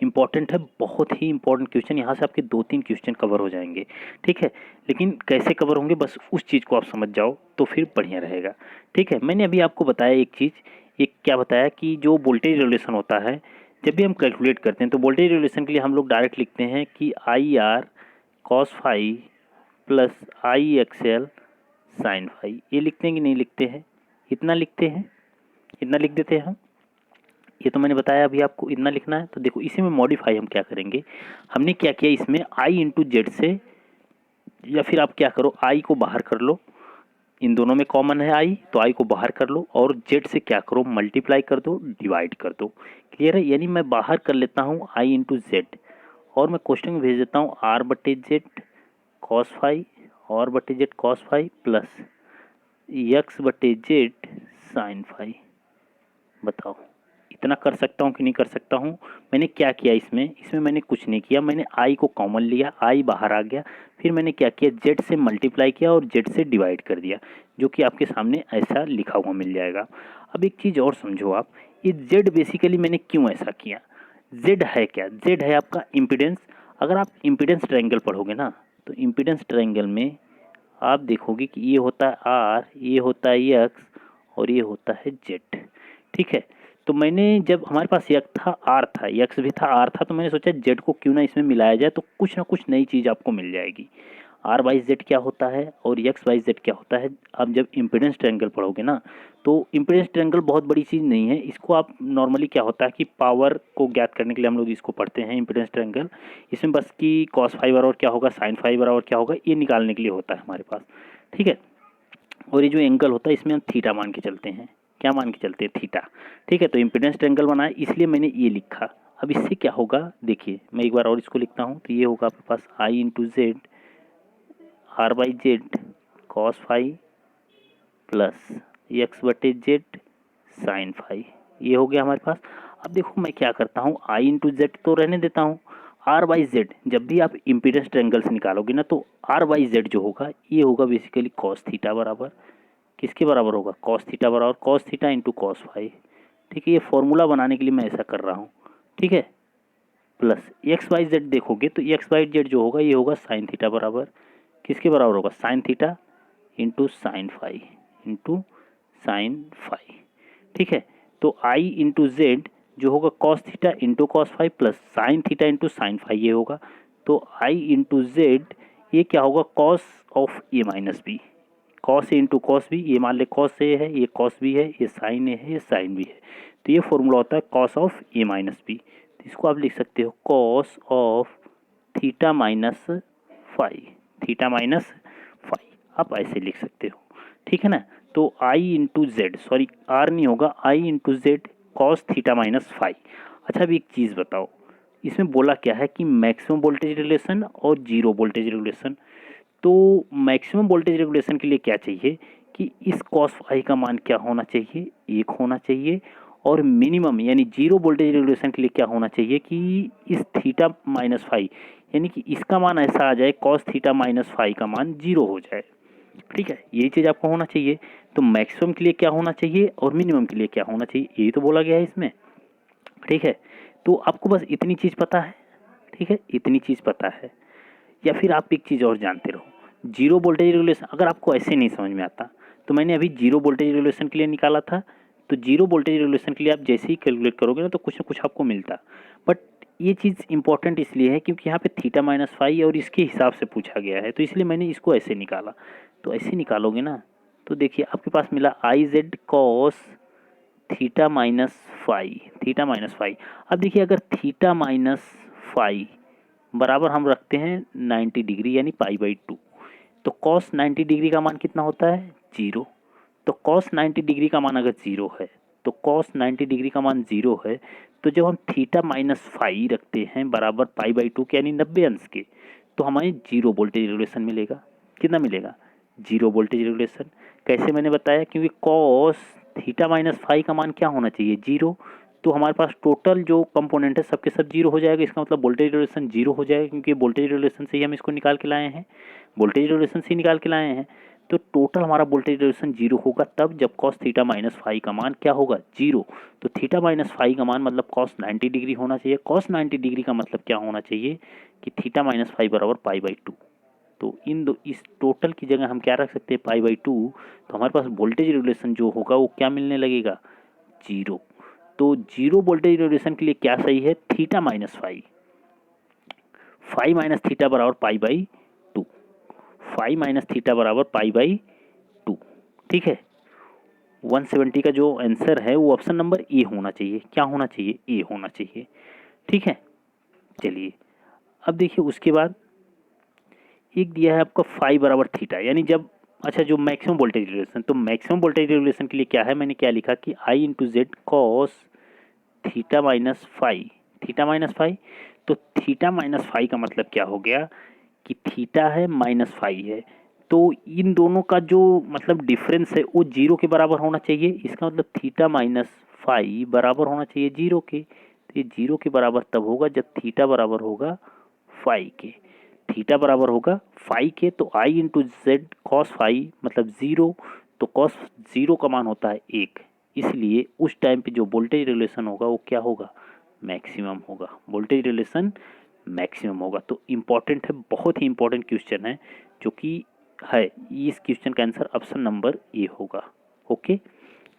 Speaker 1: इंपॉर्टेंट है, बहुत ही इंपॉर्टेंट क्वेश्चन, यहाँ से आपके 2-3 क्वेश्चन कवर हो जाएंगे, ठीक है। लेकिन कैसे कवर होंगे, बस उस चीज़ को आप समझ जाओ तो फिर बढ़िया रहेगा, ठीक है। मैंने अभी आपको बताया एक चीज़, एक क्या बताया कि जो वोल्टेज रेगुलेशन होता है जब भी हम कैलकुलेट करते हैं तो वोल्टेज रेगुलेशन के लिए हम लोग डायरेक्ट लिखते हैं कि I R cos phi plus I XL sine phi. ये लिखते हैं कि नहीं लिखते हैं, इतना लिखते हैं, इतना लिख देते हैं हम। ये तो मैंने बताया अभी आपको इतना लिखना है। तो देखो इसी में मॉडिफाई हम क्या करेंगे, हमने क्या किया इसमें आई इंटू जेड से, या फिर आप क्या करो आई को बाहर कर लो, इन दोनों में कॉमन है आई, तो आई को बाहर कर लो और जेड से क्या करो मल्टीप्लाई कर दो, डिवाइड कर दो। क्लियर है, यानी मैं बाहर कर लेता हूँ आई इंटू जेड और मैं क्वेश्चन में भेज देता हूँ आर बटे जेड कॉस फाई और बटे Z cos phi plus X बटे जेड साइन फाई। बताओ इतना कर सकता हूँ कि नहीं कर सकता हूँ। मैंने क्या किया इसमें मैंने कुछ नहीं किया, मैंने आई को कॉमन लिया, आई बाहर आ गया, फिर मैंने क्या किया जेड से मल्टीप्लाई किया और जेड से डिवाइड कर दिया, जो कि आपके सामने ऐसा लिखा हुआ मिल जाएगा। अब एक चीज़ और समझो आप, ये जेड बेसिकली मैंने क्यों ऐसा किया, जेड है क्या, जेड है आपका इम्पिडेंस। अगर आप इम्पिडेंस ट्रायंगल पढ़ोगे ना तो इम्पिडेंस ट्रायंगल में आप देखोगे कि ये होता है आर, ये होता है एक्स और ये होता है जेड, ठीक है। तो मैंने जब हमारे पास यक्स था आर था, यक्स भी था आर था, तो मैंने सोचा जेड को क्यों ना इसमें मिलाया जाए, तो कुछ ना कुछ नई चीज़ आपको मिल जाएगी। आर बाई जेड क्या होता है और यक्स बाई जेड क्या होता है। अब जब इम्पिडेंस ट्रायंगल पढ़ोगे ना तो इम्पिडेंस ट्रायंगल बहुत बड़ी चीज़ नहीं है, इसको आप नॉर्मली क्या होता है कि पावर को ज्ञात करने के लिए हम लोग इसको पढ़ते हैं इम्पिडेंस ट्रायंगल। इसमें बस कि कॉस फाई बराबर क्या होगा, साइन फाई बराबर क्या होगा, ये निकालने के लिए होता है हमारे पास, ठीक है। और ये जो एंगल होता है इसमें हम थीटा मान के चलते हैं, क्या मान के चलते हैं, थीटा, ठीक है। तो इम्पिडेंस ट्रायंगल बनाया इसलिए मैंने ये लिखा। अब इससे क्या होगा देखिए, मैं एक बार और इसको लिखता हूँ, तो ये होगा आपके पास I into Z R by Z cos phi plus X बटे जेड साइन फाई, ये हो गया हमारे पास। अब देखो मैं क्या करता हूँ आई इंटू जेड तो रहने देता हूँ, आर बाई जेड जब भी आप इम्पिडेंस ट्रायंगल से निकालोगे ना तो आर बाई जेड जो होगा ये होगा बेसिकली कॉस थीटा बराबर, किसके बराबर होगा, कॉस थीटा बराबर cos theta into cos phi, ठीक है। ये फॉर्मूला बनाने के लिए मैं ऐसा कर रहा हूँ, ठीक है। प्लस एक्स वाई जेड देखोगे तो एक्स वाई जेड जो होगा ये होगा साइन थीटा बराबर, किसके बराबर होगा, sine theta into sine phi into sine phi, ठीक है। तो आई इंटू जेड जो होगा cos theta into cos phi plus sine theta into sine phi ये होगा। तो आई इंटू जेड ये क्या होगा cos of A minus B, cos A into cos B, ये मान ले कॉस ए है, ये कॉस बी है, ये साइन ए है, ये साइन बी है, तो ये फॉर्मूला होता है cos of A minus B. तो इसको आप लिख सकते हो cos of theta minus phi, theta minus phi आप ऐसे लिख सकते हो, ठीक है ना। तो I into Z, sorry R नहीं होगा, I into Z cos theta minus phi. अच्छा अभी एक चीज़ बताओ, इसमें बोला क्या है कि मैक्सिमम वोल्टेज रेगुलेशन और जीरो वोल्टेज रेगुलेशन। तो मैक्सिमम वोल्टेज रेगुलेशन के लिए क्या चाहिए कि इस कॉस फाई का मान क्या होना चाहिए, 1 होना चाहिए। और मिनिमम यानी जीरो वोल्टेज रेगुलेशन के लिए क्या होना चाहिए कि इस थीटा माइनस फाई यानी कि इसका मान ऐसा आ जाए कॉस थीटा माइनस फाई का मान 0 हो जाए, ठीक है। यही चीज़ आपको होना चाहिए। तो मैक्सिमम के लिए क्या होना चाहिए और मिनिमम के लिए क्या होना चाहिए, यही तो बोला गया है इसमें, ठीक है। तो आपको बस इतनी चीज़ पता है, ठीक है, इतनी चीज़ पता है। या फिर आप एक चीज़ और जानते रहो, जीरो वोल्टेज रेगुलेशन अगर आपको ऐसे नहीं समझ में आता तो मैंने अभी जीरो वोल्टेज रेगुलेशन के लिए निकाला था। तो जीरो वोल्टेज रेगुलेशन के लिए आप जैसे ही कैलकुलेट करोगे ना तो कुछ ना कुछ आपको मिलता। बट ये चीज़ इंपॉर्टेंट इसलिए है क्योंकि यहाँ पे थीटा माइनस फाई और इसके हिसाब से पूछा गया है, तो इसलिए मैंने इसको ऐसे निकाला। तो ऐसे निकालोगे ना तो देखिए आपके पास मिला I Z cos theta minus phi, theta minus phi. अब देखिए अगर थीटा माइनस फाई बराबर हम रखते हैं 90 डिग्री यानी पाई बाई 2, तो कॉस 90 डिग्री का मान कितना होता है, 0। तो कॉस 90 डिग्री का मान अगर 0 है तो कॉस 90 डिग्री का मान 0 है। तो जब हम थीटा माइनस फाई रखते हैं बराबर पाई बाई 2 के यानी 90 अंश के, तो हमें 0 वोल्टेज रेगुलेशन मिलेगा। कितना मिलेगा? 0 वोल्टेज रेगुलेशन। कैसे मैंने बताया, क्योंकि कॉस थीटा माइनस फाई का मान क्या होना चाहिए? 0। तो हमारे पास टोटल जो कंपोनेंट है सबके सब 0 हो जाएगा। इसका मतलब वोल्टेज रेगुलेशन 0 हो जाएगा, क्योंकि वोल्टेज रेगुलेशन से ही हम इसको निकाल के लाए हैं, वोल्टेज रेगुलेशन से ही निकाल के लाए हैं। तो टोटल हमारा वोल्टेज रेगुलेशन 0 होगा तब जब कॉस थीटा माइनस फाई का मान क्या होगा? 0। तो थीटा माइनस फाई का मान मतलब कॉस 90 डिग्री होना चाहिए। कॉस 90 डिग्री का मतलब क्या होना चाहिए कि थीटा माइनस फाई बराबर पाई बाई 2। तो इस टोटल की जगह हम क्या रख सकते हैं? पाई बाई 2। तो हमारे पास वोल्टेज रेगुलेशन जो होगा वो क्या मिलने लगेगा? 0। तो 0 वोल्टेज रेगुलेशन के लिए क्या सही है? Theta minus phi, phi minus theta बराबर pi by 2, phi minus theta बराबर पाई बाई 2। ठीक है, 170 का जो आंसर है वो ऑप्शन नंबर ए होना चाहिए। क्या होना चाहिए? ए होना चाहिए। ठीक है, चलिए अब देखिए उसके बाद एक दिया है आपका फाई बराबर थीटा, यानी जब अच्छा जो मैक्सिमम वोल्टेज रेगुलेशन, तो मैक्सिमम वोल्टेज रेगुलेशन के लिए क्या है? मैंने क्या लिखा कि I into Z cos theta minus phi, theta minus phi. तो थीटा माइनस फाई का मतलब क्या हो गया कि थीटा है माइनस फाई है, तो इन दोनों का जो मतलब डिफरेंस है वो 0 के बराबर होना चाहिए। इसका मतलब थीटा माइनस फाई बराबर होना चाहिए 0 के। तो ये 0 के बराबर तब होगा जब थीटा बराबर होगा फाई के। थीटा बराबर होगा फाई के, तो I into Z cos phi मतलब 0। तो कॉस 0 का मान होता है 1, इसलिए उस टाइम पे जो वोल्टेज रिलेशन होगा वो क्या होगा? मैक्सिमम होगा। वोल्टेज रिलेशन मैक्सिमम होगा। तो इम्पॉर्टेंट है, बहुत ही इम्पॉर्टेंट क्वेश्चन है जो कि है। इस क्वेश्चन का आंसर ऑप्शन नंबर ए होगा। ओके,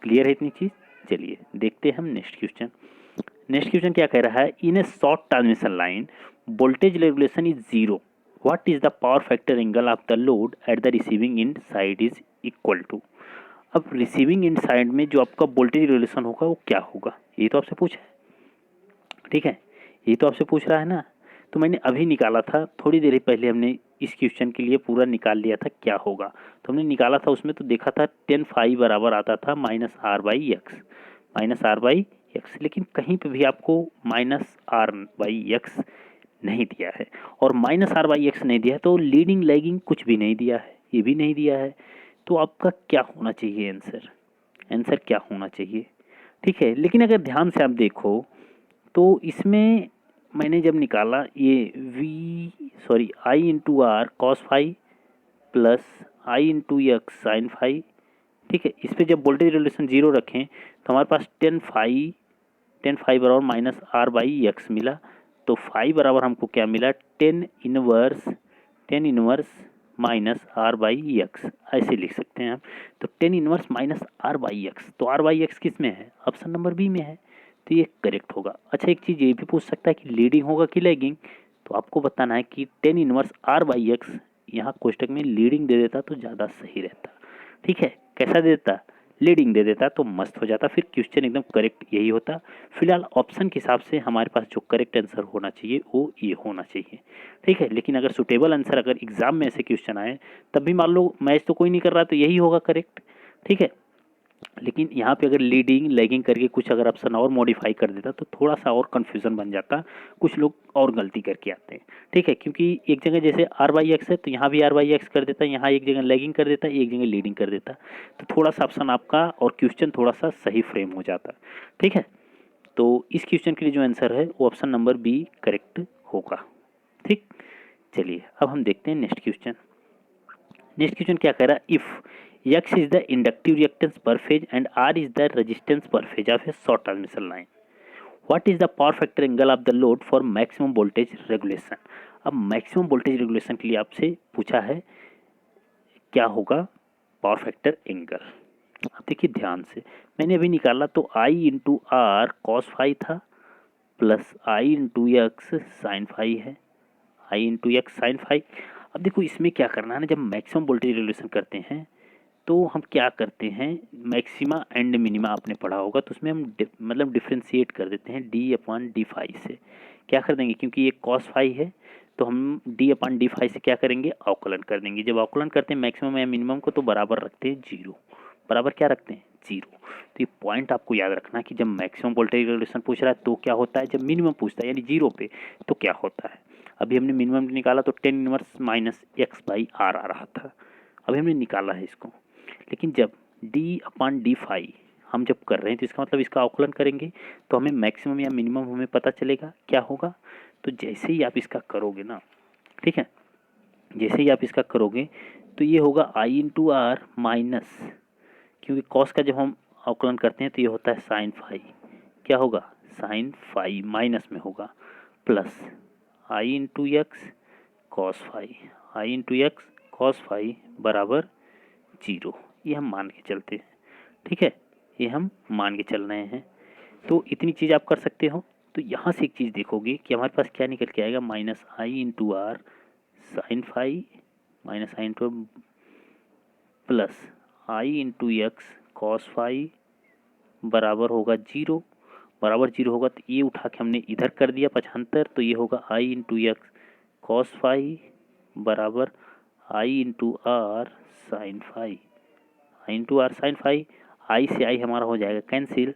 Speaker 1: क्लियर है इतनी चीज़? चलिए देखते हैं हम नेक्स्ट क्वेश्चन। नेक्स्ट क्वेश्चन क्या कह रहा है? In a short transmission line voltage regulation is 0, what is the power factor angle of the load at the receiving end side is equal to. अब रिसीविंग एंड साइड में जो आपका voltage regulation होगा वो क्या होगा? ये तो आपसे पूछा है। ठीक है, ये तो आपसे पूछ रहा है ना। तो मैंने अभी निकाला था, थोड़ी देर पहले हमने इस क्वेश्चन के लिए पूरा निकाल लिया था क्या होगा। तो हमने निकाला था, उसमें तो देखा था टेन फाई बराबर आता था minus R by X, minus R by X. लेकिन कहीं पे भी आपको माइनस आर बाई एक्स नहीं दिया है, और माइनस आर बाई एक्स नहीं दिया है, तो लीडिंग लैगिंग कुछ भी नहीं दिया है, ये भी नहीं दिया है। तो आपका क्या होना चाहिए आंसर? आंसर क्या होना चाहिए? ठीक है, लेकिन अगर ध्यान से आप देखो तो इसमें मैंने जब निकाला ये I into R cos phi plus I into X sine phi. ठीक है, इस पर जब वोल्टेज रिलेशन 0 रखें तो हमारे पास टेन फाई बराबर माइनस आर बाई एक्स मिला। तो फाई बराबर हमको क्या मिला? Tan inverse minus R by X, ऐसे लिख सकते हैं आप। तो tan inverse minus R by X, तो आर बाई एक्स किस में है? ऑप्शन नंबर बी में है, तो ये करेक्ट होगा। अच्छा एक चीज़ ये भी पूछ सकता है कि लीडिंग होगा कि लैगिंग, तो आपको बताना है कि tan inverse R by X यहाँ कोष्टक में लीडिंग दे देता तो ज़्यादा सही रहता। ठीक है, कैसा दे देता? लीडिंग दे देता तो मस्त हो जाता, फिर क्वेश्चन एकदम करेक्ट यही होता। फिलहाल ऑप्शन के हिसाब से हमारे पास जो करेक्ट आंसर होना चाहिए वो ये होना चाहिए। ठीक है, लेकिन अगर सुटेबल आंसर अगर एग्जाम में ऐसे क्वेश्चन आए तब भी मान लो मैच तो कोई नहीं कर रहा तो यही होगा करेक्ट। ठीक है, लेकिन यहाँ पे अगर लीडिंग लैगिंग करके कुछ अगर ऑप्शन और मॉडिफाई कर देता तो थोड़ा सा और कन्फ्यूज़न बन जाता, कुछ लोग और गलती करके आते हैं। ठीक है, क्योंकि एक जगह जैसे आर बाई एक्स है तो यहाँ भी आर बाई एक्स कर देता, यहाँ एक जगह लैगिंग कर देता, एक जगह लीडिंग कर देता, तो थोड़ा सा ऑप्शन आपका और क्वेश्चन थोड़ा सा सही फ्रेम हो जाता। ठीक है, तो इस क्वेश्चन के लिए जो आंसर है वो ऑप्शन नंबर बी करेक्ट होगा। ठीक, चलिए अब हम देखते हैं नेक्स्ट क्वेश्चन। नेक्स्ट क्वेश्चन क्या कह रहा है? If X is the inductive reactance per phase and R is the resistance per phase of a short transmission line. What is the power factor angle of the load for maximum voltage regulation? अब maximum voltage regulation के लिए आपसे पूछा है क्या होगा power factor angle. अब देखिए ध्यान से, मैंने अभी निकाला तो I into R cos phi था plus I into X sine phi है, I into X sine phi. अब देखो इसमें क्या करना है ना, जब मैक्सिमम वोल्टेज रेगुलेशन करते हैं तो हम क्या करते हैं, मैक्सिमा एंड मिनिमा आपने पढ़ा होगा, तो उसमें हम मतलब डिफ्रेंशिएट कर देते हैं डी अपॉन डी फाई से। क्या कर देंगे, क्योंकि ये कॉस फाई है तो हम डी अपॉन डी फाई से क्या करेंगे, अवकलन कर देंगे। जब अवकलन करते हैं मैक्सिमम या मिनिमम को तो बराबर रखते हैं 0, बराबर क्या रखते हैं जीरो। तो ये पॉइंट आपको याद रखना कि जब मैक्सिमम वोल्टेज रेगुलेशन पूछ रहा है तो क्या होता है, जब मिनिमम पूछता है यानी जीरो पे तो क्या होता है। अभी हमने मिनिमम निकाला तो tan inverse minus X by R आ रहा था, अभी हमने निकाला है इसको। लेकिन जब डी अपॉन डी फाई हम जब कर रहे हैं तो इसका मतलब इसका अवकलन करेंगे तो हमें मैक्सिमम या मिनिमम हमें पता चलेगा क्या होगा। तो जैसे ही आप इसका करोगे ना, ठीक है, जैसे ही आप इसका करोगे तो ये होगा आई इंटू आर माइनस, क्योंकि कॉस का जब हम अवकलन करते हैं तो ये होता है साइन फाई, क्या होगा साइन फाई माइनस में होगा plus I into X cos phi, I into X cos phi बराबर जीरो। ये हम मान के चलते हैं, ठीक है, ये हम मान के चल रहे हैं। तो इतनी चीज़ आप कर सकते हो। तो यहाँ से एक चीज़ देखोगे कि हमारे पास क्या निकल के आएगा, minus I into R sine phi minus I into plus I into X cos phi बराबर होगा जीरो। बराबर जीरो होगा तो ये उठा के हमने इधर कर दिया 75, तो ये होगा I into X cos phi बराबर I into R sine phi, I into R sine phi. I से आई हमारा हो जाएगा कैंसिल,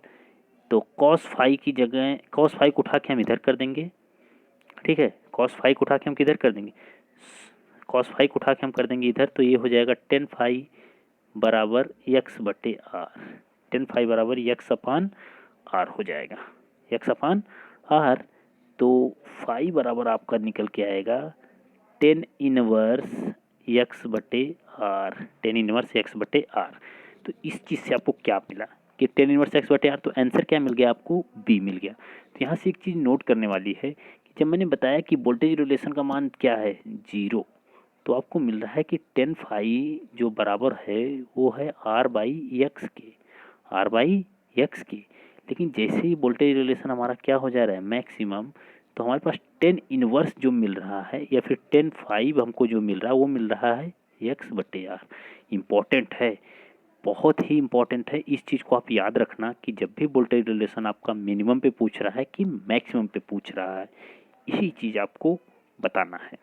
Speaker 1: तो कॉस फाई की जगह कॉस फाई को उठा के हम इधर कर देंगे, ठीक है, कॉस फाई को उठा के हम किधर कर देंगे, कॉस फाई को उठा के हम कर देंगे इधर, तो ये हो जाएगा टेन फाई बराबर यक्स बटे आर, टेन फाई बराबर यक्स अपान आर हो जाएगा, यक्स अपान आर। तो फाई बराबर आपका निकल के आएगा टेन इनवर्स यक्स बटे आर, टेन इनवर्स यक्स बटे आर। तो इस चीज़ से आपको क्या मिला कि टेन इनवर्स एक्स बटे आर, तो आंसर क्या मिल गया आपको, बी मिल गया। तो यहाँ से एक चीज़ नोट करने वाली है कि जब मैंने बताया कि वोल्टेज रिलेशन का मान क्या है जीरो, तो आपको मिल रहा है कि टेन फाई जो बराबर है वो है आर बाई एक्स के, आर बाई एक्स के। लेकिन जैसे ही वोल्टेज रिलेशन हमारा क्या हो जा रहा है मैक्सिमम, तो हमारे पास टेन इनवर्स जो मिल रहा है या फिर टेन फाइव हमको जो मिल रहा है वो मिल रहा है एक्स बटे आर। इम्पॉर्टेंट है, बहुत ही इम्पॉर्टेंट है, इस चीज़ को आप याद रखना कि जब भी वोल्टेज रिलेशन आपका मिनिमम पे पूछ रहा है कि मैक्सिमम पे पूछ रहा है, यही चीज़ आपको बताना है।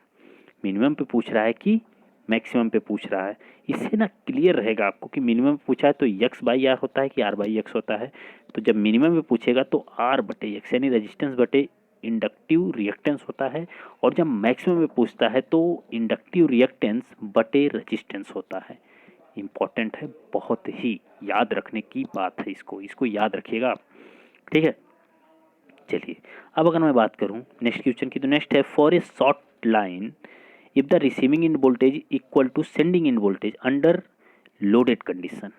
Speaker 1: मिनिमम पे पूछ रहा है कि मैक्सिमम पे पूछ रहा है, इससे ना क्लियर रहेगा आपको कि मिनिमम पे पूछा है तो यक्स बाई आर होता है कि आर बाई एक्स होता है। तो जब मिनिमम पे पूछेगा तो आर बटे एक्स यानी रेजिस्टेंस बटे इंडक्टिव रिएक्टेंस होता है, और जब मैक्सिमम में पूछता है तो इंडक्टिव रिएक्टेंस बटे रेजिस्टेंस होता है। इम्पॉर्टेंट है, बहुत ही याद रखने की बात है, इसको याद रखिएगा आप, ठीक है। चलिए अब अगर मैं बात करूं नेक्स्ट क्वेश्चन की, तो नेक्स्ट है for a short line if the receiving end voltage equal to sending end voltage under loaded condition.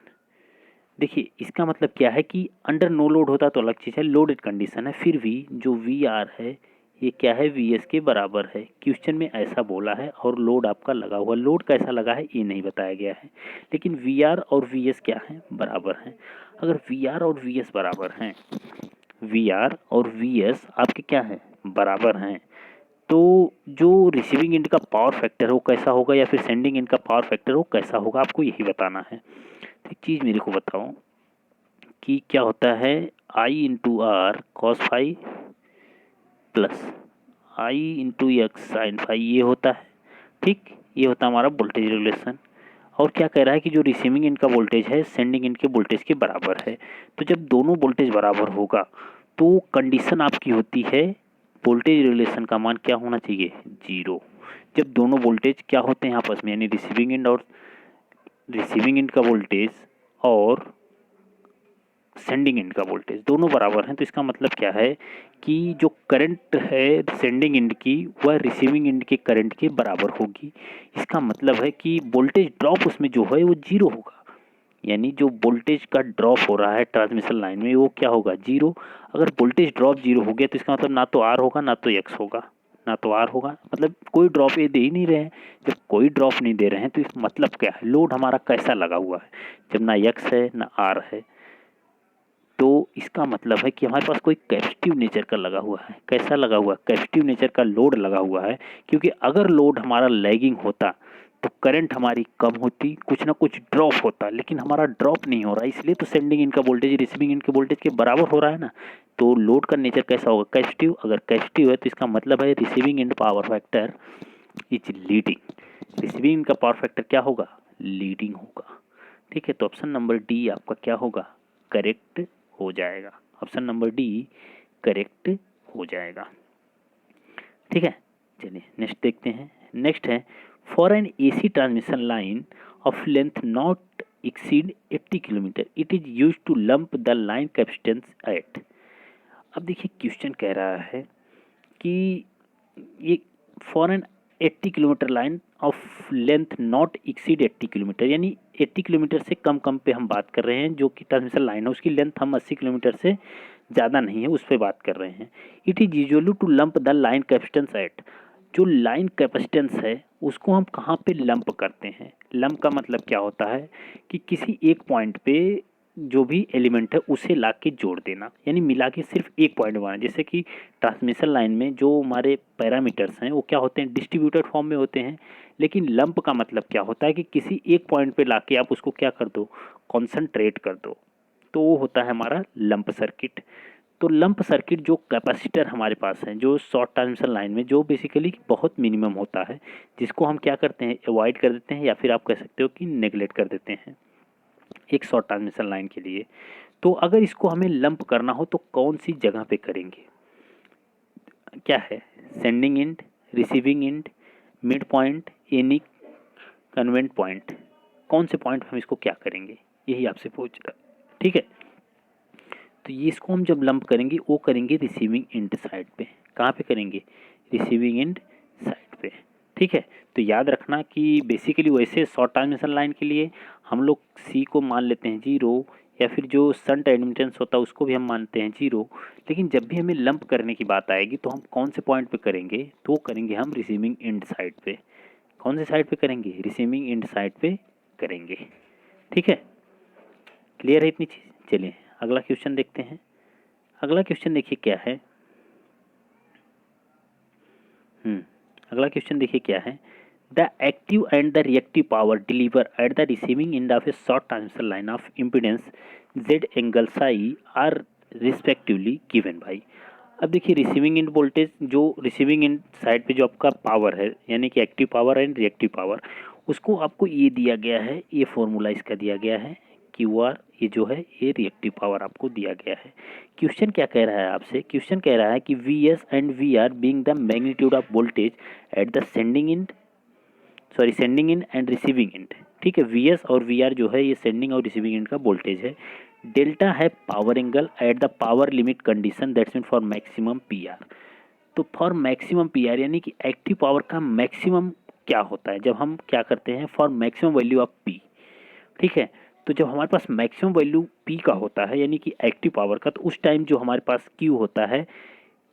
Speaker 1: देखिए इसका मतलब क्या है कि अंडर नो लोड होता तो अलग चीज़ है, लोडेड कंडीशन है, फिर भी जो वी आर है ये क्या है वी एस के बराबर है। क्वेश्चन में ऐसा बोला है और लोड आपका लगा हुआ, लोड कैसा लगा है ये नहीं बताया गया है, लेकिन वी आर और वी एस क्या है बराबर हैं। अगर वी आर और वी एस बराबर हैं, वी आर और वी एस आपके क्या हैं बराबर हैं, तो जो रिसीविंग एंड का पावर फैक्टर हो कैसा होगा या फिर सेंडिंग एंड का पावर फैक्टर हो कैसा होगा, आपको यही बताना है। तो एक चीज़ मेरे को बताओ कि क्या होता है I into R cos phi plus I into X sine phi, ये होता है, ठीक, ये होता है हमारा वोल्टेज रेगुलेशन। और क्या कह रहा है कि जो रिसीविंग एंड का वोल्टेज है सेंडिंग एंड के वोल्टेज के बराबर है। तो जब दोनों वोल्टेज बराबर होगा तो कंडीशन आपकी होती है वोल्टेज रिलेशन का मान क्या होना चाहिए जीरो। जब दोनों वोल्टेज क्या होते हैं आपस में यानी रिसीविंग एंड का वोल्टेज और सेंडिंग एंड का वोल्टेज दोनों बराबर हैं, तो इसका मतलब क्या है कि जो करंट है सेंडिंग एंड की वह रिसीविंग एंड के करंट के बराबर होगी। इसका मतलब है कि वोल्टेज ड्रॉप उसमें जो है वो जीरो होगा, यानी जो वोल्टेज का ड्रॉप हो रहा है ट्रांसमिशन लाइन में वो क्या होगा जीरो। अगर वोल्टेज ड्रॉप जीरो हो गया तो इसका मतलब ना तो आर होगा ना तो एक्स होगा, ना तो आर होगा, मतलब कोई ड्रॉप ये दे ही नहीं रहे हैं। जब कोई ड्रॉप नहीं दे रहे हैं तो इस मतलब क्या है लोड हमारा कैसा लगा हुआ है, जब ना एक्स है ना आर है, तो इसका मतलब है कि हमारे पास कोई कैपेसिटिव नेचर का लगा हुआ है। कैसा लगा हुआ है कैपेसिटिव नेचर का लोड लगा हुआ है, क्योंकि अगर लोड हमारा लैगिंग होता तो करंट हमारी कम होती, कुछ ना कुछ ड्रॉप होता, लेकिन हमारा ड्रॉप नहीं हो रहा, इसलिए तो सेंडिंग इनका वोल्टेज रिसीविंग इनके वोल्टेज के बराबर हो रहा है ना। तो लोड का नेचर कैसा होगा कैपेसिटिव, अगर कैपेसिटिव है तो इसका मतलब है receiving end power factor is leading, receiving का पावर फैक्टर क्या होगा लीडिंग होगा, ठीक है। तो ऑप्शन नंबर डी आपका क्या होगा करेक्ट हो जाएगा। ऑप्शन नंबर डी करेक्ट हो जाएगा। ठीक है, चलिए नेक्स्ट देखते हैं। नेक्स्ट है for an AC transmission line of length not exceed 80 kilometre it is use to lump the line capacitance at. अब देखिए क्वेश्चन कह रहा है कि ये for an 80 kilometre line of length not exceed 80 kilometre, यानी 80 किलोमीटर से कम पे हम बात कर रहे हैं, जो कि ट्रांसमिशन लाइन है उसकी लेंथ हम 80 किलोमीटर से ज़्यादा नहीं है उस पर बात कर रहे हैं। It is usually to lump the line capacitance at, जो लाइन कैपेसिटेंस है उसको हम कहाँ पे लंप करते हैं। लंप का मतलब क्या होता है कि किसी एक पॉइंट पे जो भी एलिमेंट है उसे ला के जोड़ देना, यानी मिला के सिर्फ एक पॉइंट बनाना। जैसे कि ट्रांसमिशन लाइन में जो हमारे पैरामीटर्स हैं वो क्या होते हैं, डिस्ट्रीब्यूटेड फॉर्म में होते हैं। लेकिन लंप का मतलब क्या होता है कि किसी एक पॉइंट पे ला के आप उसको क्या कर दो, कॉन्सनट्रेट कर दो, तो वो होता है हमारा लंप सर्किट। तो लंप सर्किट जो कैपेसिटर हमारे पास है, जो शॉर्ट ट्रांसमिशन लाइन में जो बेसिकली बहुत मिनिमम होता है, जिसको हम क्या करते हैं, अवॉइड कर देते हैं, या फिर आप कह सकते हो कि नेगलेक्ट कर देते हैं एक शॉर्ट ट्रांसमिशन लाइन के लिए। तो अगर इसको हमें लंप करना हो तो कौन सी जगह पे करेंगे, क्या है, sending end, receiving and, mid point, any convent point, कौन से पॉइंट पे हम इसको क्या करेंगे, यही आपसे पूछ रहा है। ठीक है, तो ये इसको हम जब लंप करेंगे वो करेंगे रिसीविंग एंड साइड पे। कहाँ पे करेंगे, रिसीविंग एंड साइड पे। ठीक है, तो याद रखना कि बेसिकली वैसे शॉर्ट ट्रांसमिशन लाइन के लिए हम लोग सी को मान लेते हैं 0, या फिर जो शंट एडमिटेंस होता है उसको भी हम मानते हैं 0। लेकिन जब भी हमें लंप करने की बात आएगी तो हम कौन से पॉइंट पे करेंगे, तो करेंगे हम रिसीविंग एंड साइड पे। कौन से साइड पे करेंगे, रिसीविंग एंड साइड पे करेंगे। ठीक है, क्लियर है इतनी चीज़। चलिए अगला क्वेश्चन देखते हैं। अगला क्वेश्चन देखिए क्या है, अगला क्वेश्चन देखिए क्या है। The active and the reactive power deliver eight the receiving end of a short transmission line of impedance Z angle psi R respectively given by. अब देखिए रिसीविंग एंड वोल्टेज, जो रिसीविंग एंड साइड पे जो आपका power है, यानी कि active power and reactive power, उसको आपको ये दिया गया है, ये फॉर्मूला इसका दिया गया है क्यू आर, ये जो है ये रिएक्टिव पावर आपको दिया गया है। क्वेश्चन क्या कह रहा है आपसे, क्वेश्चन कह रहा है कि V S and V R being the magnitude of voltage at the sending end and receiving end. ठीक है, वी एस और वी आर जो है ये सेंडिंग और रिसीविंग एंड का वोल्टेज है। डेल्टा है power angle at the power limit condition, that's mean for maximum P R. तो फॉर मैक्सिमम पी आर यानी कि एक्टिव पावर का मैक्सिमम क्या होता है जब हम क्या करते हैं, for maximum value of P. ठीक है, तो जब हमारे पास मैक्सिमम वैल्यू पी का होता है यानी कि एक्टिव पावर का, तो उस टाइम जो हमारे पास क्यू होता है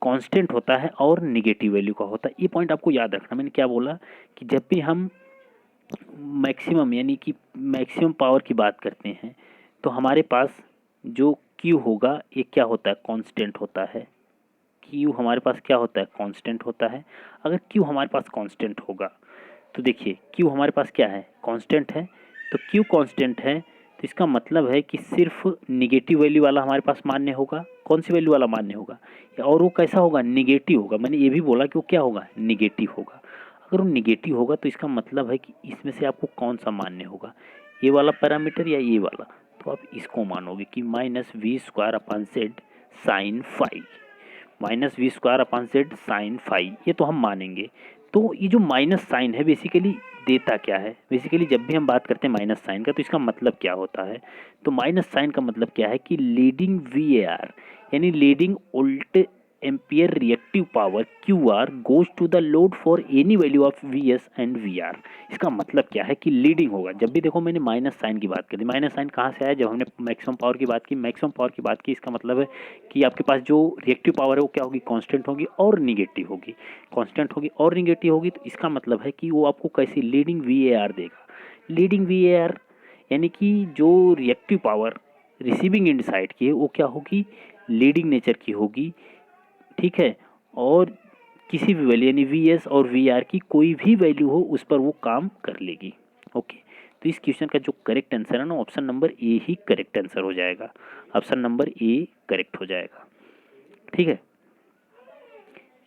Speaker 1: कांस्टेंट होता है और निगेटिव वैल्यू का होता है। ये पॉइंट आपको याद रखना। मैंने क्या बोला कि जब भी हम मैक्सिमम यानी कि मैक्सिमम पावर की बात करते हैं तो हमारे पास जो क्यू होगा ये क्या होता है, कांस्टेंट होता है। क्यू हमारे पास क्या होता है, कांस्टेंट होता है। अगर क्यू हमारे पास कांस्टेंट होगा तो देखिए क्यू हमारे पास क्या है, कांस्टेंट है। तो क्यू कांस्टेंट है तो इसका मतलब है कि सिर्फ निगेटिव वैल्यू वाला हमारे पास मान्य होगा। कौन सी वैल्यू वाला मान्य होगा, और वो कैसा होगा, निगेटिव होगा। मैंने ये भी बोला कि वो क्या होगा, निगेटिव होगा। अगर वो निगेटिव होगा तो इसका मतलब है कि इसमें से आपको कौन सा मान्य होगा, ये वाला पैरामीटर या ये वाला। तो आप इसको मानोगे कि -v² sine phi, -v² sign phi, ये तो हम मानेंगे। तो ये जो माइनस साइन है बेसिकली देता क्या है, बेसिकली जब भी हम बात करते हैं माइनस साइन का तो इसका मतलब क्या होता है, तो माइनस साइन का मतलब क्या है कि लीडिंग वी आर यानी leading volt ampere reactive power Q R goes to the load for any value of V S and V R. इसका मतलब क्या है कि लीडिंग होगा। जब भी देखो मैंने माइनस साइन की बात करी, माइनस साइन कहाँ से आया, जब हमने मैक्सिमम पावर की बात की, मैक्सिमम पावर की बात की, इसका मतलब है कि आपके पास जो रिएक्टिव पावर है वो क्या होगी, कांस्टेंट होगी और निगेटिव होगी। कांस्टेंट होगी और निगेटिव होगी तो इसका मतलब है कि वो आपको कैसी लीडिंग वी ए आर देगा। लीडिंग वी ए आर यानी कि जो reactive power receiving end side की है वो क्या होगी, लीडिंग नेचर की होगी। ठीक है, और किसी भी वैल्यू यानी वी एस और वी आर की कोई भी वैल्यू हो उस पर वो काम कर लेगी। ओके, तो इस क्वेश्चन का जो करेक्ट आंसर है ना ऑप्शन नंबर ए ही करेक्ट आंसर हो जाएगा। ऑप्शन नंबर ए करेक्ट हो जाएगा। ठीक है,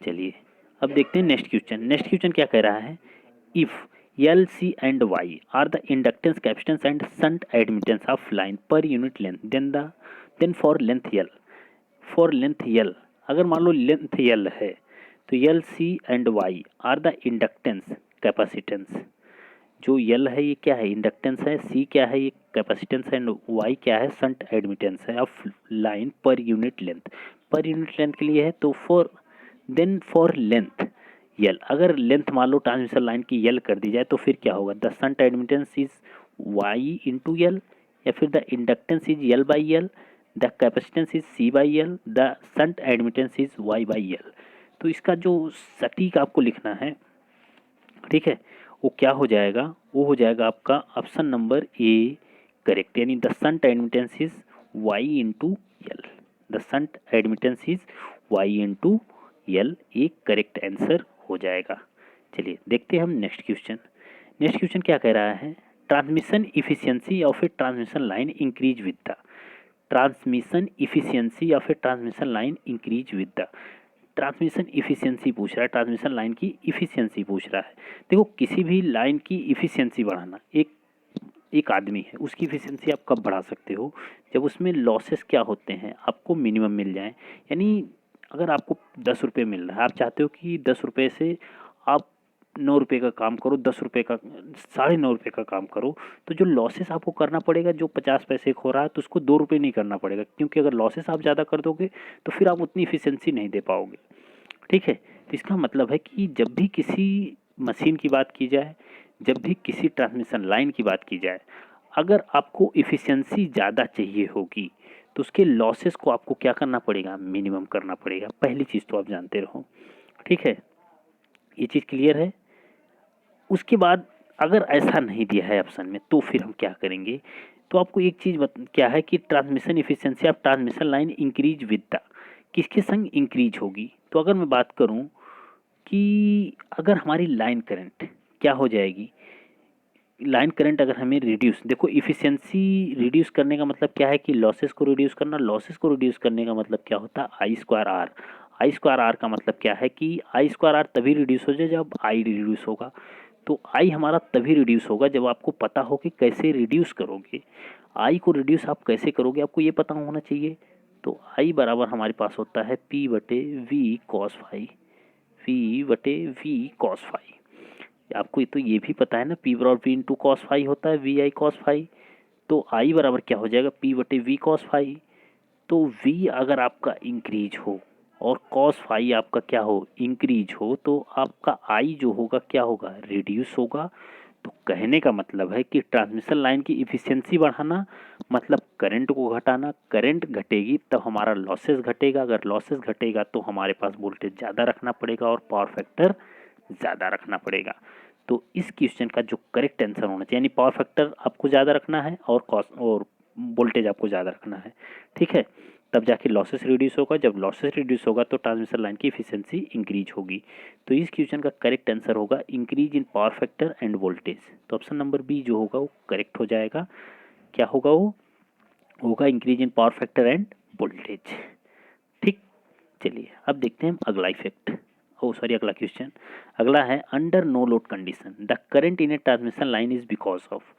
Speaker 1: चलिए अब देखते हैं नेक्स्ट क्वेश्चन। नेक्स्ट क्वेश्चन क्या कह रहा है, if L C and Y are the inductance capacitance and shunt admittance of line per unit length then the then for length L, अगर मान लो लेंथ यल है तो L C and Y are the inductance capacitance. जो L है ये क्या है, इंडक्टेंस है, सी क्या है, ये कैपेसिटेंस है, एंड वाई क्या है, शंट एडमिटेंस है of line per unit length. पर यूनिट लेंथ के लिए है तो फॉर लेंथ यल, अगर लेंथ मान लो ट्रांसमिशन लाइन की यल कर दी जाए तो फिर क्या होगा, the shunt admittance is Y into L, या फिर the inductance is L by L, the capacitance is C by L, the shunt admittance is Y by L. तो इसका जो सटीक आपको लिखना है, ठीक है, वो क्या हो जाएगा, वो हो जाएगा आपका ऑप्शन नंबर ए करेक्ट, यानी the shunt admittance is Y into L, the shunt admittance is Y into L, एक करेक्ट आंसर हो जाएगा। चलिए देखते हैं हम नेक्स्ट क्वेश्चन। नेक्स्ट क्वेश्चन क्या कह रहा है, transmission efficiency of A transmission line increase with the, transmission efficiency of A transmission line increase with the, transmission efficiency पूछ रहा है, ट्रांसमिशन लाइन की इफिशियंसी पूछ रहा है। देखो किसी भी लाइन की इफिशियंसी बढ़ाना, एक आदमी है उसकी इफिशियंसी आप कब बढ़ा सकते हो, जब उसमें लॉसेस क्या होते हैं आपको मिनिमम मिल जाए। यानी अगर आपको 10 रुपये मिल रहा है, आप चाहते हो कि 10 रुपये से आप 9 रुपये का काम करो, 10 रुपये का 9.5 रुपये का काम करो, तो जो लॉसेस आपको करना पड़ेगा, जो 50 पैसे खो रहा है तो उसको 2 रुपये नहीं करना पड़ेगा, क्योंकि अगर लॉसेस आप ज़्यादा कर दोगे तो फिर आप उतनी इफिशियंसी नहीं दे पाओगे। ठीक है, तो इसका मतलब है कि जब भी किसी मशीन की बात की जाए, जब भी किसी ट्रांसमिशन लाइन की बात की जाए, अगर आपको इफिशियंसी ज़्यादा चाहिए होगी तो उसके लॉसेस को आपको क्या करना पड़ेगा, मिनिमम करना पड़ेगा। पहली चीज़ तो आप जानते रहो, ठीक है, ये चीज़ क्लियर है। उसके बाद अगर ऐसा नहीं दिया है ऑप्शन में तो फिर हम क्या करेंगे, तो आपको एक चीज़ क्या है कि transmission efficiency of transmission line increase with the, किसके संग इंक्रीज होगी। तो अगर मैं बात करूं कि अगर हमारी लाइन करंट क्या हो जाएगी, लाइन करंट अगर हमें रिड्यूस, देखो इफिशियंसी रिड्यूस करने का मतलब क्या है कि लॉसेस को रिड्यूस करना, लॉसेस को रिड्यूस करने का मतलब क्या होता है, I square R. I square R का मतलब क्या है कि आई स्क्वायर आर तभी रिड्यूस हो जाए जब आई रिड्यूस होगा। तो आई हमारा तभी रिड्यूस होगा जब आपको पता हो कि कैसे रिड्यूस करोगे। आई को रिड्यूस आप कैसे करोगे आपको ये पता होना चाहिए। तो आई बराबर हमारे पास होता है पी बटे वी कॉस फाई, पी बटे वी कॉस फाई। आपको तो ये भी पता है ना, पी बराबर पी इंटू कॉस फाई होता है वी आई कॉस फाई। तो आई बराबर क्या हो जाएगा, पी बटे वी कॉस फाई। तो वी अगर आपका इंक्रीज हो और कॉस फाई आपका क्या हो, इंक्रीज हो, तो आपका आई जो होगा क्या होगा, रिड्यूस होगा। तो कहने का मतलब है कि ट्रांसमिशन लाइन की इफिशियंसी बढ़ाना मतलब करंट को घटाना, करंट घटेगी तब हमारा लॉसेस घटेगा, अगर लॉसेस घटेगा तो हमारे पास वोल्टेज ज़्यादा रखना पड़ेगा और पावर फैक्टर ज़्यादा रखना पड़ेगा। तो इस क्वेश्चन का जो करेक्ट आंसर होना चाहिए, यानी पावर फैक्टर आपको ज़्यादा रखना है और कॉस्ट और वोल्टेज आपको ज़्यादा रखना है, ठीक है, तब जाके लॉसेस रिड्यूस होगा। जब लॉसेस रिड्यूस होगा तो ट्रांसमिशन लाइन की इफिशियंसी इंक्रीज होगी। तो इस क्वेश्चन का करेक्ट आंसर होगा increase in power factor and voltage. तो ऑप्शन नंबर बी जो होगा वो करेक्ट हो जाएगा। क्या होगा, वो होगा increase in power factor and voltage. ठीक, चलिए अब देखते हैं अगला इफेक्ट, ओ सॉरी अगला क्वेश्चन। अगला है under no load condition the current in a transmission line is because of.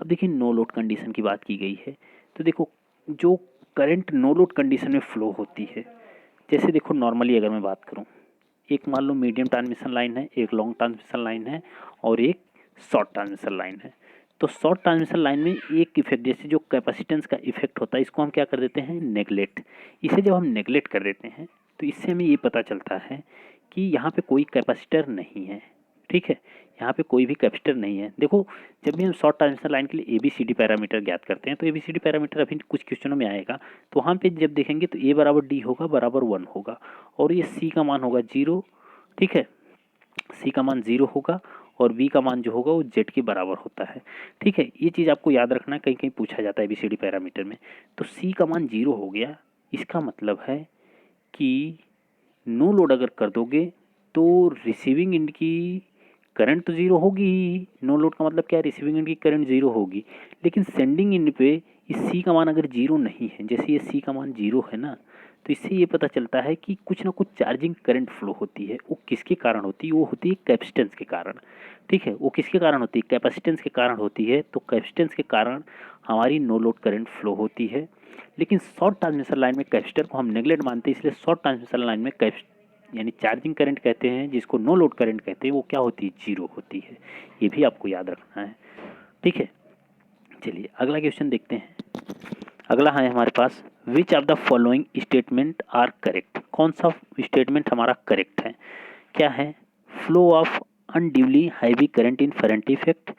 Speaker 1: अब देखिए नो लोड कंडीशन की बात की गई है, तो देखो जो करंट नो लोड कंडीशन में फ्लो होती है, जैसे देखो नॉर्मली अगर मैं बात करूं, एक मान लो मीडियम ट्रांसमिशन लाइन है, एक लॉन्ग ट्रांसमिशन लाइन है और एक शॉर्ट ट्रांसमिशन लाइन है। तो शॉर्ट ट्रांसमिशन लाइन में एक इफेक्ट, जैसे जो कैपेसिटेंस का इफेक्ट होता है, इसको हम क्या कर देते हैं, नेगलेक्ट। इसे जब हम नेगलेक्ट कर देते हैं तो इससे हमें ये पता चलता है कि यहाँ पे कोई कैपेसिटर नहीं है, ठीक है, यहाँ पे कोई भी कैपेसिटर नहीं है। देखो जब भी हम शॉर्ट ट्रांसमिशन लाइन के लिए ABCD पैरामीटर ज्ञात करते हैं, तो ABCD पैरामीटर अभी कुछ क्वेश्चनों में आएगा, तो वहाँ पे जब देखेंगे तो A बराबर D होगा बराबर 1 होगा, और ये C का मान होगा 0, ठीक है, C का मान 0 होगा और V का मान जो होगा वो Z के बराबर होता है, ठीक है। ये चीज़ आपको याद रखना, कहीं कहीं पूछा जाता है ABCD पैरामीटर में। तो C का मान 0 हो गया, इसका मतलब है कि नो लोड अगर कर दोगे तो रिसीविंग एंड की करंट तो ज़ीरो होगी ही। नो लोड का मतलब क्या है, रिसीविंग एंड की करंट ज़ीरो होगी, लेकिन सेंडिंग एंड पे इस सी का मान अगर जीरो नहीं है, जैसे ये सी का मान जीरो है ना, तो इससे ये पता चलता है कि कुछ ना कुछ चार्जिंग करंट फ्लो होती है। वो किसके कारण होती है, वो होती है कैपेसिटेंस के कारण, ठीक है। वो किसके कारण होती है, कैपेसिटेंस के कारण होती है। तो कैपेसिटेंस के कारण हमारी नो लोड करंट फ्लो होती है। लेकिन शॉर्ट ट्रांसमिशन लाइन में कैपेसिटर को हम नेगलेक्ट मानते हैं, इसलिए शॉर्ट ट्रांसमिशन लाइन में यानी चार्जिंग करंट कहते हैं, जिसको नो लोड करंट कहते हैं, वो क्या होती है, जीरो होती है। ये भी आपको याद रखना है, ठीक है। चलिए अगला क्वेश्चन देखते हैं। अगला है हमारे पास, which of the following statement are correct. कौन सा स्टेटमेंट हमारा करेक्ट है? क्या है? Flow of unduly heavy current in Ferranti effect,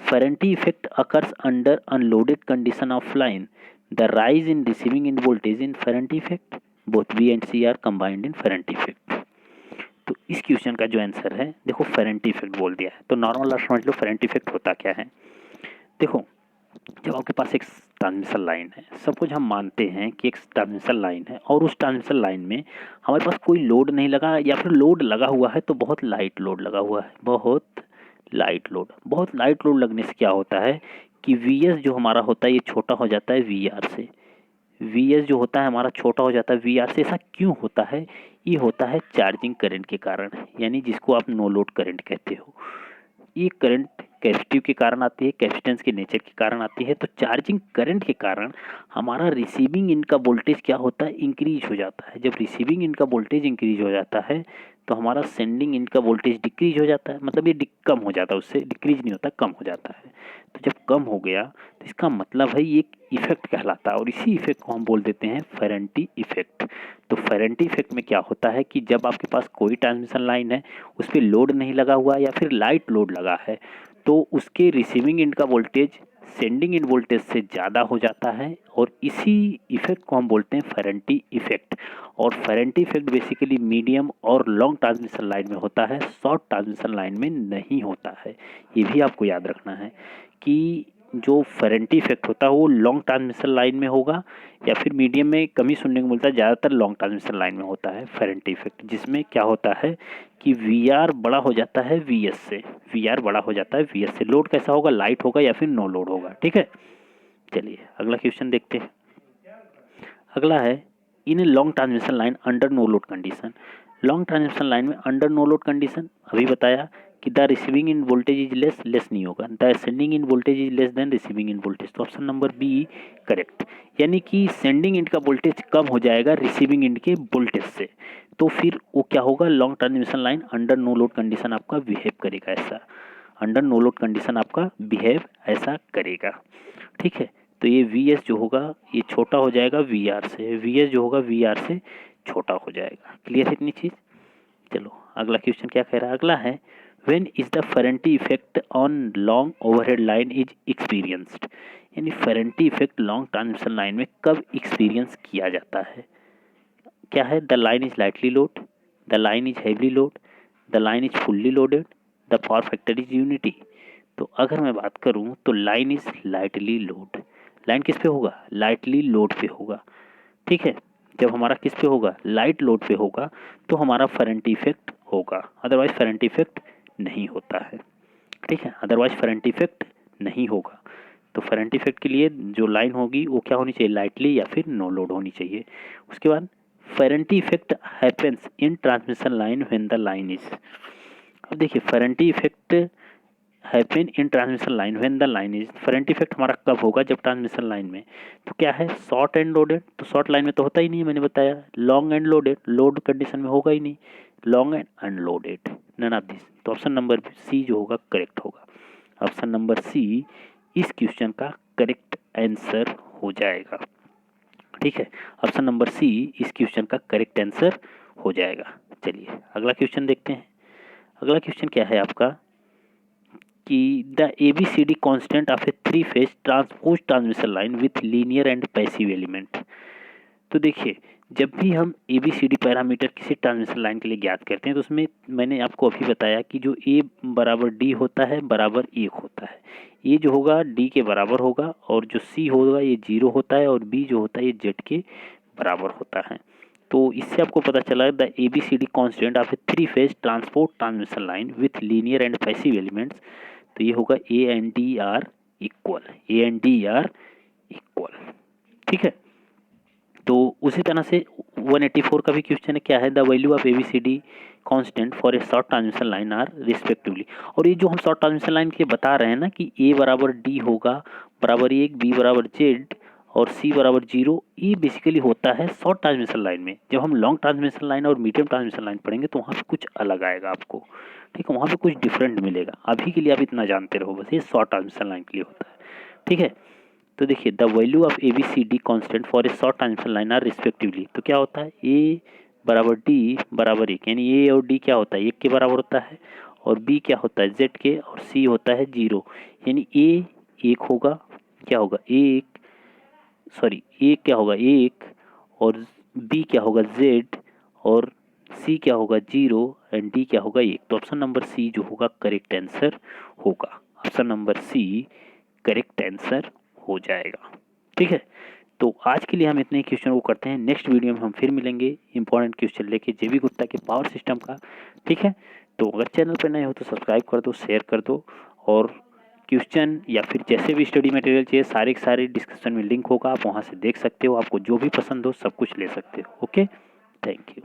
Speaker 1: Ferranti effect occurs under unloaded condition of line, the rise in receiving end voltage in Ferranti effect, both B and C are combined in Ferranti effect. तो इस question का जो answer है, देखो फेरेंटी effect बोल दिया है, तो नॉर्मल समझ लो फेरेंटी इफेक्ट होता क्या है। देखो, जब आपके पास एक ट्रांसमिशन लाइन है, सपोज हम मानते हैं कि एक ट्रांसमिशन लाइन है और उस ट्रांसमिशन लाइन में हमारे पास कोई लोड नहीं लगा, या फिर लोड लगा हुआ है तो बहुत लाइट लोड लगा हुआ है, बहुत लाइट लोड। बहुत लाइट लोड लगने से क्या होता है कि वीएस जो हमारा होता है ये छोटा हो जाता है वीआर से, वीएस जो होता है हमारा छोटा हो जाता है वीआर से। ऐसा क्यों होता है? ये होता है चार्जिंग करंट के कारण, यानी जिसको आप नो लोड करंट कहते हो। ये करंट कैपेसिटिव के कारण आती है, कैपेसिटेंस के नेचर के कारण आती है। तो चार्जिंग करंट के कारण हमारा रिसीविंग इनका का वोल्टेज क्या होता है, इंक्रीज हो जाता है। जब रिसीविंग इनका का वोल्टेज इंक्रीज हो जाता है तो हमारा सेंडिंग इनका का वोल्टेज डिक्रीज हो जाता है, मतलब ये कम हो जाता है, उससे डिक्रीज नहीं होता, कम हो जाता है। तो जब कम हो गया तो इसका मतलब है ये इफेक्ट कहलाता है, और इसी इफेक्ट को हम बोल देते हैं फेरेंटी इफेक्ट। तो फेरेंटी इफेक्ट में क्या होता है कि जब आपके पास कोई ट्रांसमिशन लाइन है, उस पर लोड नहीं लगा हुआ या फिर लाइट लोड लगा है, तो उसके रिसीविंग एंड का वोल्टेज सेंडिंग एंड वोल्टेज से ज़्यादा हो जाता है, और इसी इफेक्ट को हम बोलते हैं फेरेंटी इफेक्ट। और फेरेंटी इफेक्ट बेसिकली मीडियम और लॉन्ग ट्रांसमिशन लाइन में होता है, शॉर्ट ट्रांसमिशन लाइन में नहीं होता है। ये भी आपको याद रखना है कि जो फेरेंटी इफेक्ट होता है वो लॉन्ग ट्रांसमिशन लाइन में होगा, या फिर मीडियम में कम ही सुनने को मिलता है, ज़्यादातर लॉन्ग ट्रांसमिशन लाइन में होता है फेरेंटी इफेक्ट, जिसमें क्या होता है कि वी आर बड़ा हो जाता है वी एस से, वी आर बड़ा हो जाता है वी एस से। लोड कैसा होगा, लाइट होगा या फिर नो लोड होगा, ठीक है। चलिए अगला क्वेश्चन देखते हैं। अगला है, in a long transmission line under no load condition. Long transmission line में अंडर नो लोड कंडीशन अभी बताया कि the receiving end voltage is less, less नहीं होगा, the sending end voltage is less than receiving end voltage. तो option number B correct, यानी कि sending end का वोल्टेज कम हो जाएगा रिसीविंग इंड के वोल्टेज से, तो फिर वो क्या होगा, long transmission line under no load condition आपका बिहेव करेगा ऐसा, अंडर नो लोड कंडीशन आपका बिहेव ऐसा करेगा, ठीक है। तो ये वी एस जो होगा ये छोटा हो जाएगा वी आर से, वी एस जो होगा वी आर से छोटा हो जाएगा। क्लियर है इतनी चीज़? चलो अगला क्वेश्चन क्या कह रहा है। अगला है, when is the Ferranti effect on long overhead line is experienced, यानी Ferranti effect long transmission line में कब एक्सपीरियंस किया जाता है। क्या है, the line is lightly load, the line is heavily load, the line is fully loaded, the power factor is unity. तो अगर मैं बात करूं तो line is lightly load, line किस पे होगा, लाइटली लोड पे होगा, ठीक है। जब हमारा किस पे होगा, लाइट लोड पे होगा, तो हमारा फेरेंटी इफेक्ट होगा, अदरवाइज फेरेंटी इफेक्ट नहीं होता है, ठीक है। अदरवाइज फेरेंटी इफेक्ट नहीं होगा। तो फेरेंटी इफेक्ट के लिए जो लाइन होगी वो क्या होनी चाहिए, लाइटली या फिर नो लोड होनी चाहिए। उसके बाद फेरेंटी effect happens in transmission line when the line is, अब देखिए फेरेंटी effect happen in transmission line when the line is, फेरेंटी effect हमारा कब होगा, जब ट्रांसमिशन लाइन में, तो क्या है, शॉर्ट एंड लोडेड, तो शॉर्ट लाइन में तो होता ही नहीं है, मैंने बताया। Long end loaded, load condition में होगा ही नहीं, long end unloaded, none of this. तो ऑप्शन नंबर सी जो होगा करेक्ट होगा, ऑप्शन नंबर सी इस क्वेश्चन का करेक्ट आंसर हो जाएगा, ठीक है। ऑप्शन नंबर सी इस क्वेश्चन का करेक्ट आंसर हो जाएगा। चलिए अगला क्वेश्चन देखते हैं। अगला क्वेश्चन क्या है आपका कि the ABCD constant of A three phase transpose transmission line with linear and passive element. तो देखिए, जब भी हम ABCD पैरामीटर किसी ट्रांसमिशन लाइन के लिए ज्ञात करते हैं तो उसमें मैंने आपको अभी बताया कि जो A बराबर D होता है बराबर 1 होता है, A जो होगा D के बराबर होगा, और जो C होगा ये 0 होता है, और B जो होता है ये Z के बराबर होता है। तो इससे आपको पता चला the ABCD constant of A three phase transport transmission line with linear and passive elements, तो ये होगा A and D R equal, A and D R equal, ठीक है। तो उसी तरह से 184 का भी क्वेश्चन है, क्या है, the value of ABCD constant for a short transmission line are respectively. और ये जो हम शॉर्ट ट्रांसमिशन लाइन के बता रहे हैं ना कि A बराबर D होगा बराबर 1, B बराबर Z और सी बराबर 0, ये बेसिकली होता है शॉर्ट ट्रांसमिशन लाइन में। जब हम लॉन्ग ट्रांसमिशन लाइन और मीडियम ट्रांसमिशन लाइन पढ़ेंगे तो वहाँ पे कुछ अलग आएगा आपको, ठीक है, वहाँ पे कुछ डिफरेंट मिलेगा। अभी के लिए आप इतना जानते रहो बस, ये शॉर्ट ट्रांसमिशन लाइन के लिए होता है, ठीक है। तो देखिए the value of A B C D constant for a short transmission line are respectively, तो क्या होता है ए बराबर डी बराबर 1, यानी ए और डी क्या होता है 1 के बराबर होता है, और बी क्या होता है जेड के, और सी होता है 0, यानी ए 1 होगा, क्या होगा एक, सॉरी ए क्या होगा 1, और बी क्या होगा जेड, और सी क्या होगा 0, एंड डी क्या होगा 1। तो ऑप्शन नंबर सी जो होगा करेक्ट आंसर होगा, option number C correct answer हो जाएगा, ठीक है। तो आज के लिए हम इतने क्वेश्चन को करते हैं, नेक्स्ट वीडियो में हम फिर मिलेंगे इंपॉर्टेंट क्वेश्चन लेके जेबी गुप्ता के पावर सिस्टम का, ठीक है। तो अगर चैनल पर नए हो तो सब्सक्राइब कर दो, शेयर कर दो, और क्वेश्चन या फिर जैसे भी स्टडी मटेरियल चाहिए सारे के सारे डिस्क्रिप्शन में लिंक होगा, आप वहाँ से देख सकते हो, आपको जो भी पसंद हो सब कुछ ले सकते हो। Okay, thank you.